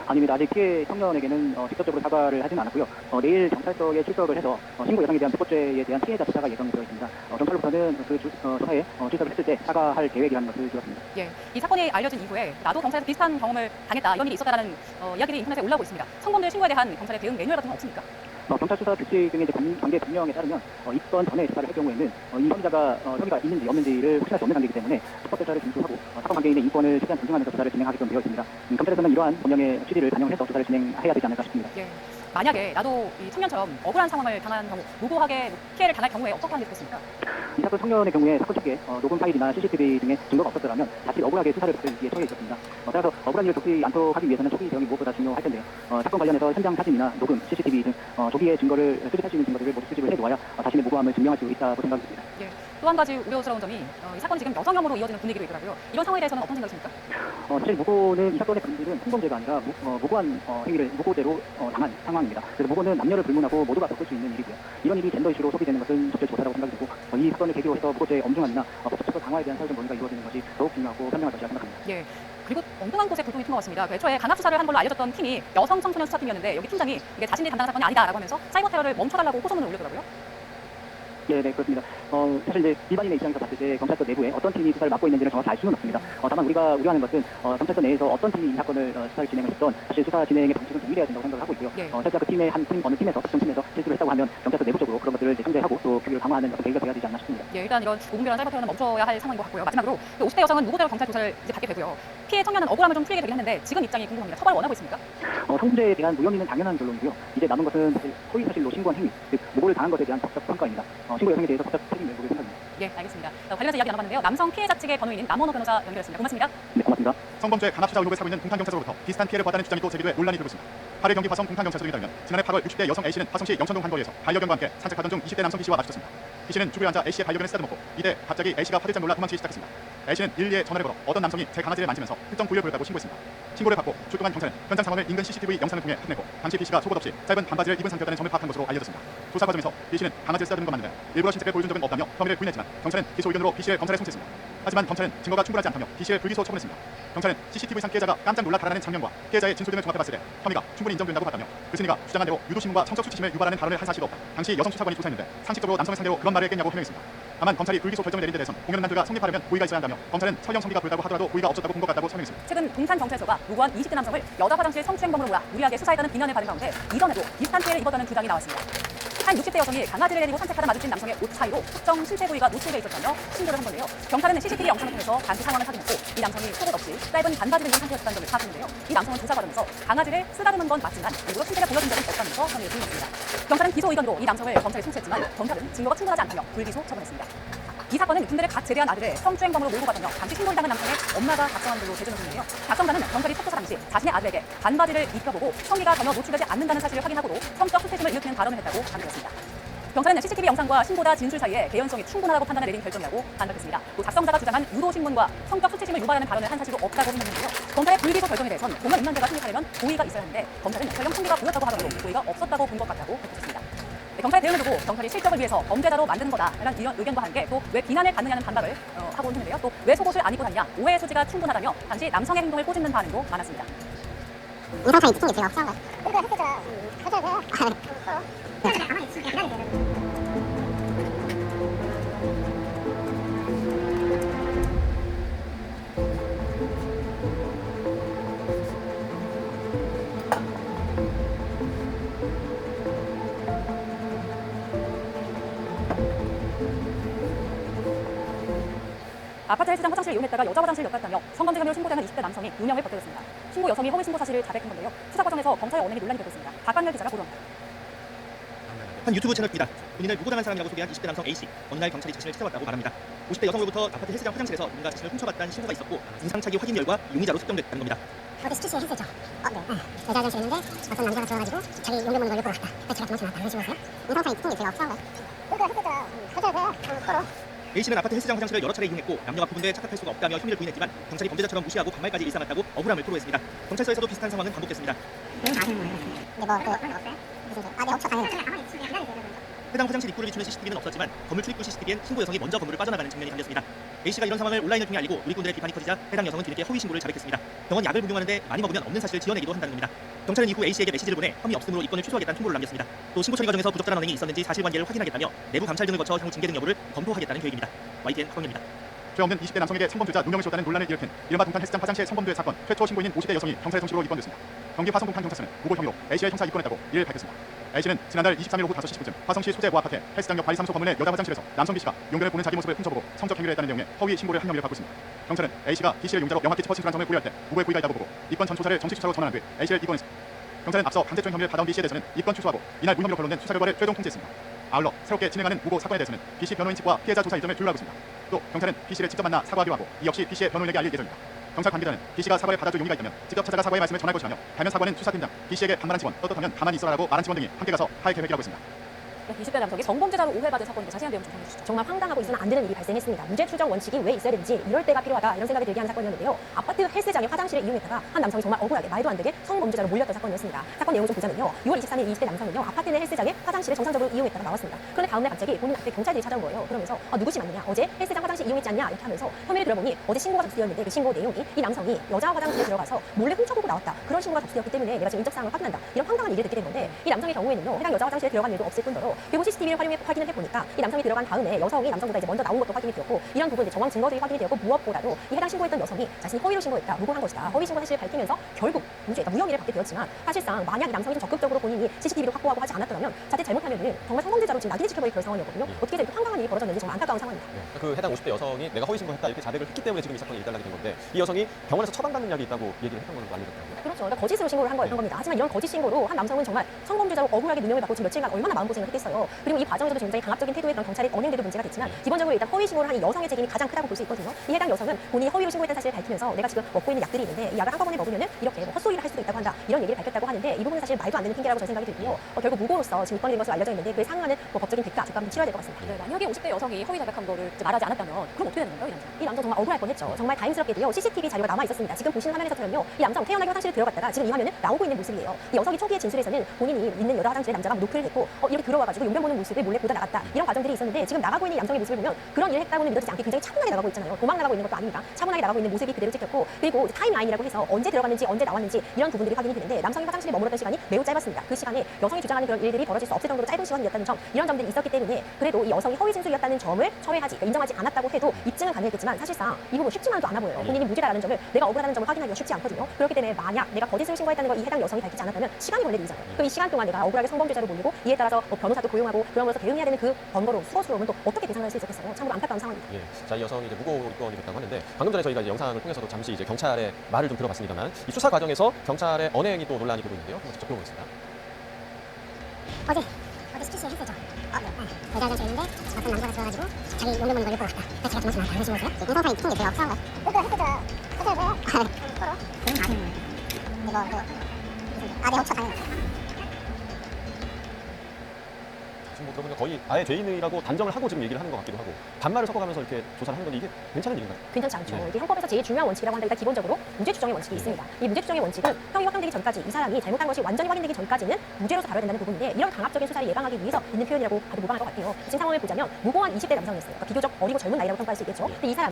아닙니다. 아직 피해 청년에게는 직접적으로 사과를 하지는 않았고요. 내일 경찰서에 출석을 해서 신고 여성에 대한 불법죄에 대한 피해자 조사가 예정되어 있습니다. 경찰로부터는 그 조사에 출석을 했을 때 사과할 계획이라는 것을 들었습니다. 예, 이 사건이 알려진 이후에 나도 경찰에서 비슷한 경험을 당했다, 이런 일이 있었다라는 이야기들이 인터넷에 올라오고 있습니다. 성범죄 신고에 대한 경찰의 대응 매뉴얼 같은 건 없습니까? 경찰 수사 규칙 등의 이제 관계 분명에 따르면 입건 전에 조사를 할 경우에는 이 혐의자가 혐의가 있는지 없는지를 확인할 수 없는 단계이기 때문에 불법 절차를 준수하고 사건 관계인의 인권을 최대한 존중하면서 조사를 진행하게끔 되어 있습니다. 경찰에서는 이러한 법령의 취지를 반영해서 조사를 진행해야 되지 않을까 싶습니다. 예. 만약에 나도 이 청년처럼 억울한 상황을 당한 경우, 무고하게 피해를 당할 경우에 어떻게 하는 게 좋겠습니까? 이 사건 청년의 경우에 사건 초기에 녹음 파일이나 CCTV 등의 증거가 없었더라면 자칫 억울하게 수사를 받을 위기에 처해 있었습니다. 따라서 억울한 일을 겪지 않도록 하기 위해서는 초기 대응이 무엇보다 중요할 텐데요. 사건 관련해서 현장 사진이나 녹음, CCTV 등 조기의 증거를 수집할 수 있는 증거들을 모두 수집을 해놓아야 자신의 무고함을 증명할 수 있다고 생각이 듭니다. 예. 또 한 가지 우려스러운 점이 이 사건이 지금 여성 혐오로 이어지는 분위기도 있더라고요. 이런 상황에 대해서는 어떤 생각이십니까? 사실 무고는 이 사건의 본질은 성범죄가 아니라 무고한 행위를 무고죄로 당한 상황입니다. 그래서 무고는 남녀를 불문하고 모두가 겪을 수 있는 일이고요. 이런 일이 젠더 이슈로 소비되는 것은 적절 조사라고 생각이 들고 이 사건을 계기로 해서 무고죄의 엄중함이나 법적 강화에 대한 사회적 논의가 이루어지는 것이 더욱 중요하고 현명할 것이라 생각합니다. 예. 그리고 엉뚱한 곳에 불똥이 튄 것 같습니다. 그 애초에 강압 수사를 한 걸로 알려졌던 팀이 여성 청소년 수사팀이었는데 여기 팀장이 이게 자신들이 담당한 사건이 아니다라고 하면서 사이버 테러를 멈춰달라고 호소문을 올렸더라고요. 네, 그렇습니다. 사실 이제 일반인의 입장에서 봤을 때 경찰서 내부에 어떤 팀이 수사를 맡고 있는지를 정확히 알 수는 없습니다. 다만 우리가 우려하는 것은 경찰서 내에서 어떤 팀이 이 사건을 수사를 진행을 했던 사실 수사 진행의 방식은 동일해야 된다고 생각을 하고 있고요. 예. 살짝 그 팀의 한 팀 어느 팀에서 특정 팀에서 실수를 했다고 하면 경찰서 내부적으로 그런 것들을 이제 통제하고 또 규율을 강화하는 어떤 계기가 돼야 되지 않나 싶습니다. 예, 일단 이런 무분별한 사이버 테러는 멈춰야 할 상황인 것 같고요. 마지막으로 그 50대 여성은 무고죄로 경찰 조사를 이제 받게 되고요. 피해 청년은 억울함을 좀 풀리게 되긴 했는데 지금 입장이 궁금합니다. 처벌을 원하고 있습니까? 성범죄에 대한 무혐의는 당연한 결론이고요. 이제 남은 것은 사실 허위 사실로 신고한 행위, 즉 무고를 당한 것에 대한 법적 평가입니다. 신고 여성에 대해서 법적 책임을 물을 생각입니다. 예, 알겠습니다. 관련해서 이야기 나눠봤는데요. 남성 피해자 측의 변호인인 남원호 변호사 연결했습니다. 고맙습니다. 네, 고맙습니다. 성범죄 강압 수사 의혹을 사고 있는 동탄경찰서로부터 비슷한 피해를 받았다는 주장이 또 제기돼 논란이 되고 있습니다. 8일 경기 화성 동탄경찰서 등에 따르면 지난해 8월 60대 여성 A씨는 화성시 영천동 한 거리에서 반려견과 함께 산책하던 중 20대 남성 B씨와 마주쳤습니다. B씨는 주부에 앉아 A씨의 반려견을 쓰다듬었고 이때 갑자기 A씨가 화들짝 놀라 도망치기 시작했습니다. A씨는 112에 전화를 걸어 어떤 남성이 제 강아지를 만지면서 특정 부위를 보였다고 신고했습니다. 신고를 받고 출동한 경찰은 현장 상황을 인근 CCTV 영상을 통해 확인했고 당시 B씨가 속옷 없이 짧은 반바지를 입은 상태였다는 점을 파악한 것으로 알려졌습니다. 조사 과정에서 B씨는 강아지를 쓰다듬는 것만 아니라 일부러 신체를 보여준 적은 없다며 혐의를 부인했지만 경찰은 기소 의견으로 B씨를 검찰에 송치했습니다. 하지만 검찰은 증거가 충분하지 않다며 B씨를 불기소 처분했습니다. 경찰은 CCTV상 피해자가 깜짝 놀라 달아나는 장면과 피해자의 진술 등을 종합해봤을 때 혐의가 충분히 인정된다고 봤다며 그 승리가 주장한 대로 유도신문과 성적 수치심을 유발하는 발언을 한 사실도 없다. 당시 여성 수사관이 조사했는데 상식적으로 남성을 상대로 그런 말을 했겠냐고 해명했습니다. 다만 검찰이 불기소 결정을 내린 데 대해선 공연 난도가 성립하려면 고의가 있어야 한다며 검찰은 설령 성비가 불다고 하더라도 고의가 없었다고 본 것 같다고 설명했습니다. 최근 동탄경찰서가 무고한 20대 남성을 여자 화장실 성추행범으로 몰아 무리하게 수사했다는 비난을 받은 가운데 이전에도 비슷한 피해를 입었다는 주장이 나왔습니다. 한 60대 여성이 강아지를 데리고 산책하다 마주친 남성의 옷 사이로 특정 신체 부위가 노출돼 있었다며 신고를 한 건데요. 경찰은 CCTV 영상을 통해서 당시 상황을 확인했고 이 남성이 속옷 없이 짧은 반바지를 입은 상태였다는 점을 파악했는데요. 이 남성은 조사 과정에서 강아지를 쓰다듬은 건 맞지만 일부러 신체를 보여준 적은 없다면서 혐의를 부인했습니다. 경찰은 기소 의견으로 이 남성을 검찰에 송치했지만 경찰은 증거가 충분하지 않다며 불기소 처분했습니다. 이 사건은 군대를 갓 제대한 아들을 성추행범으로 몰고 갔다며 당시 신고를 당한 남성의 엄마가 작성한 걸로 재조명했는데요. 작성자는 경찰이 첫 조사 당시 자신의 아들에게 반바지를 입혀보고 성기가 전혀 노출되지 않는다는 사실을 확인하고도 성적 수치심을 일으키는 발언을 했다고 강조했습니다. 경찰은 CCTV 영상과 신고자 진술 사이에 개연성이 충분하다고 판단해 내린 결정이라고 반박했습니다. 또 작성자가 주장한 유도신문과 성적 수치심을 유발하는 발언을 한 사실도 없다고 설명했는데요. 검찰의 불기소 결정에 대해선 공연 음란죄가 성립하려면 고의가 있어야 하는데 검찰은 설령 성기가 보였다고 하더라도 고의가 없었다고 본 것 같다고 밝혔습니다. 경찰의 대응을 두고 경찰이 실적을 위해서 범죄자로 만드는 거다라는 이런 의견과 함께 또 왜 비난을 받느냐는 반박을 하고 있는데요. 또 왜 속옷을 안 입고 다니냐 오해의 소지가 충분하다며 당시 남성의 행동을 꼬집는 반응도 많았습니다. 이 상태에 찍힌 게 제일 확실한 거야. 그러니까 아파트 헬스장 화장실을 이용했다가 여자 화장실을 엿갔다며 성범죄 혐의로 신고되는 20대 남성이 누명을 벗게 됐습니다. 신고 여성이 허위 신고 사실을 자백한 건데요. 수사 과정에서 검찰의 언행이 논란이 되고 있습니다. 박광렬 기자가 보도합니다. 한 유튜브 채널입니다. 본인을 무고당한 사람이라고 소개한 20대 남성 A씨. 어느 날 경찰이 자신을 찾아왔다고 말합니다. 50대 여성으로부터 아파트 헬스장 화장실에서 누군가 자신을 훔쳐갔다는 신고가 있었고 인상착의 확인열과 용의자로 특정됐다는 겁니다. 어제 스트레스에 했었죠. 네. 여자 화장실에 있는데 어떤 남자가 들어와가지고 자기 용변 보는 걸 욕보고 갔다. 제가 도망쳐 나왔다. 이런 식으로 했어요. 이 상태에 찍힌 게 제일 확실한 거야. 그러니까 했었잖아. 서로. A씨는 아파트 헬스장 화장실을 여러 차례 이용했고 남녀가 구분돼 착각할 수가 없다며 혐의를 부인했지만 경찰이 범죄자처럼 무시하고 반말까지 일삼았다고 억울함을 토로했습니다. 경찰서에서도 비슷한 상황은 반복됐습니다. 근데 없어 당연히. 해당 화장실 입구를 비추는 CCTV는 없었지만 건물 출입구 CCTV엔 신고 여성이 먼저 건물을 빠져나가는 장면이 담겼습니다. A씨가 이런 상황을 온라인을 통해 알리고 누리꾼들의 비판이 커지자 해당 여성은 뒤늦게 허위 신고를 자백했습니다. 병원 약을 복용하는데 많이 먹으면 없는 사실을 지어내기도 한다는 겁니다. 경찰은 이후 A씨에게 메시지를 보내 혐의 없음으로 입건을 취소하겠다는 통보를 남겼습니다. 또 신고 처리 과정에서 부적절한 언행이 있었는지 사실관계를 확인하겠다며 내부 감찰 등을 거쳐 향후 징계 등 여부를 검토하겠다는 계획입니다. YTN 박광렬입니다. 죄 없는 20대 남성에게 성범죄자 누명을 씌웠다는 논란을 일으킨 이른바 동탄 헬스장 화장실 성범죄 사건 최초 신고인인 50대 여성이 경찰의 정식으로 입건됐습니다. 경기 화성 동탄 경찰서는 무고 혐의로 A씨의 형사 입건했다고 이를 밝혔습니다. A씨는 지난달 23일 오후 5시 10분쯤 화성시 소재 모아파트 헬스장역 관리사무소 건물의 여자 화장실에서 남성 B씨가 용변을 보는 자기 모습을 훔쳐보고 성적 행위를 했다는 내용의 허위 신고를 한 혐의를 받고 있습니다. 경찰은 A씨가 B씨를 용자로 명확히 짚어 진술한 점을 고려할 때 무고의 고의가 있다고 보고 입건 전 조사를 정식 수사로 전환한 뒤 A씨를 입건했습니다. 경찰은 앞서 강제추행 혐의를 받아온 B씨에 대해서는 입건 취소하고 이날 무혐의로 변론된 수사 결과를 최종 통지했습니다. 아울러 새롭게 진행하는 무고 사건에 대해서는 B씨 변호인 측과 피해자 조사 일정을 조율하고 있습니다. 또 경찰은 B씨를 직접 만나 사과하기로 하고 이 역시 B씨의 변호인에게 알릴 예정입니다. 경찰 관계자는 B씨가 사과를 받아줄 용의가 있다면 직접 찾아가 사과의 말씀을 전할 것이라며 가면 사과는 수사팀장, B씨에게 반말한 직원, 떳떳하면 가만히 있어라라고 말한 직원 등이 함께 가서 할 계획이라고 했습니다. 20대 남성이 성범죄자로 오해받은 사건인데 자세한 내용 좀 전해주시죠. 정말 황당하고 있어서는 안 되는 일이 발생했습니다. 문제 추정 원칙이 왜 있어야 되는지 이럴 때가 필요하다 이런 생각이 들게 하는 사건이었는데요. 아파트 헬스장의 화장실을 이용했다가 한 남성이 정말 억울하게 말도 안 되게 성범죄자로 몰렸던 사건이었습니다. 사건 내용을 좀 보자면요. 6월 23일 20대 남성은요. 아파트 내 헬스장의 화장실을 정상적으로 이용했다가 나왔습니다. 그런데 다음날 갑자기 본인 앞에 경찰들이 찾아온 거예요. 그러면서 누구시 맞느냐? 어제 헬스장 화장실 이용했지 않냐? 이렇게 하면서 혐의를 들어보니 어제 신고가 접수되었는데 그 신고 내용이 이 남성이 여자 화장실에 들어가서 몰래 훔쳐보고 나왔다. 그런 신고가 접수되었기 때문에 내가 지금 인적 사항을 확인한다. 이런 황당한 일을 듣게 된 건데 이 남성의 경우에는요. 해당 여자 화장실에 들어간 일도 없을 뿐더러 그리고 CCTV를 활용해 확인을 해보니까 이 남성이 들어간 다음에 여성이 남성보다 이제 먼저 나온 것도 확인이 되었고 이런 부분 정황 증거들이 확인이 되었고 무엇보다도 이 해당 신고했던 여성이 자신이 허위로 신고했다, 무고한 것이다. 허위 신고 사실을 밝히면서 결국 무죄다, 무혐의를 받게 되었지만 사실상 만약 이 남성이 좀 적극적으로 본인이 CCTV를 확보하고 하지 않았더라면 자칫 잘못하면은 정말 성범죄자로 지금 낙인이 찍혀버릴 그런 상황이었거든요. 어떻게 이렇게 황당한 일이 벌어졌는지 정말 안타까운 상황입니다. 그 해당 50대 여성이 내가 허위 신고했다 이렇게 자백을 했기 때문에 지금 이 사건이 일단락이 된 건데 이 여성이 병원에서 처방받는 약이 있다고 얘기를 했던 걸로 알려졌더라고요. 그렇죠. 그러니까 거짓으로 신고를 한 겁니다. 하지만 이런 거짓 신고로 한 남성은 정말 성범죄자로 억울하게 누명을 받고 지금 며칠간 얼마나 마음고생을 했겠어요. 그리고 이 과정에서도 굉장히 강압적인 태도의 그런 경찰의 언행들도 문제가 됐지만 기본적으로 일단 허위 신고를 한 이 여성의 책임이 가장 크다고 볼 수 있거든요. 이 해당 여성은 본인이 허위로 신고했다는 사실을 밝히면서 내가 지금 먹고 있는 약들이 있는데 이 약을 한꺼번에 먹으면은 이렇게 헛소리를 할 수도 있다고 한다. 이런 얘기를 밝혔다고 하는데 이 부분은 사실 말도 안 되는 핑계라고 저는 생각이 들고요. 결국 무고로서 지금 입건된 것으로 알려져 있는데 그에 상응하는 법적인 대가, 죄값은 치러야 될 것 같습니다. 네, 만약에 50대 여성이 허위 자백한 거를 말하지 않았다면 그럼 어떻게 되는 건가요, 이 남성? 이 남성 정말 억울할 뻔했죠. 정말 다행스럽게도요. CCTV 자료가 남아 있었습니다. 지금 보시는 화면에서는요. 이 남성 태연하게 화장실에 들어갔다가 지금 이 화면은 나오고 있는 모습이에요. 이 여성이 초기의 진술에서는 본인이 있는 여자 화장실에 남자가 노크를 했고 이렇게 들어와가지고 용변 보는 모습을 몰래 보다 나갔다. 이런 과정들이 있었는데 지금 나가고 있는 이 남성의 모습을 보면 그런 일을 했다고는 믿어지지 않게 굉장히 차분하게 나가고 있잖아요. 도망 나가고 있는 것도 아닙니다. 차분하게 나가고 있는 모습이 그대로 찍혔고 그리고 타임라인이라고 해서 언제 들어갔는지 언제 나왔는지 이런 부분들이 확인이 되는데 남성이 화장실에 머물렀던 시간이 매우 짧았습니다. 그 시간에 여성이 주장하는 그런 일들이 벌어질 수 없을 정도로 짧은 시간이었다는 점 이런 점들이 있었기 때문에 그래도 이 여성이 허위 진술이었다는 점을 철회하지 그러니까 인정하지 않았다고 해도 입증은 가능했겠지만 사실상 이 부분 쉽지만도 않아 보여요. 본인이 무죄라는 점을 내가 억울하다는 점을 확인하기가 쉽지 않거든요. 그렇기 때문에 만약 내가 거짓을 신고했다는 걸 이 해당 여성이 밝히지 않았다면 시간이 걸릴 일이잖아요. 그럼 이 시간 동안 내가 억울하게 성범죄자로 몰리고 이에 따라서 변호사도 고용하고 그러면서 대응해야 되는 그 번거로움, 수고스러움은 또 어떻게 계산할 수 있었겠어요. 참으로 안타까운 상황입니다. 예. 자, 이 여성이 이제 무고 입건이 됐다고 하는데 방금 전에 저희가 이제 영상을 통해서도 잠시 이제 경찰의 말을 좀 들어봤습니다만 이 수사 과정에서 경찰의 언행이 또 논란이 되고 있는데요. 한번 직접 들어보겠습니다. 어제 17시에 헬스죠. 여자 화장실에 있는데 어떤 남자가 들어가지고 자기 용변 보는 걸 엿보고 싶다. 그래서 제가 잘못을 안 하신 거세요? 인성사인 핑계 제가 없어한 거예요. 그거 헬스죠. 헬스죠 왜요? 서로? 그런 거 아니에요. 이거 내 훔쳐 다니는 거. 지금 뭐 들어보면 거의 아예 죄인이라고 단정을 하고 지금 얘기를 하는 것 같기도 하고 반말을 섞어가면서 이렇게 조사를 하는 건데 이게 괜찮은 일인가요? 괜찮지 않죠. 네. 이게 형법에서 제일 중요한 원칙이라고 한다. 일단 기본적으로 무죄 추정의 원칙이 있습니다. 이 무죄 추정의 원칙은 형이 확정되기 전까지 이 사람이 잘못한 것이 완전히 확인되기 전까지는 무죄로서 다뤄야 된다는 부분인데 이런 강압적인 수사를 예방하기 위해서 있는 표현이라고 봐도 무방할 것 같아요. 지금 상황을 보자면 무고한 20대 남성이었어요. 그러니까 비교적 어리고 젊은 나이라고 평가할 수 있겠죠. 근데 이 사람이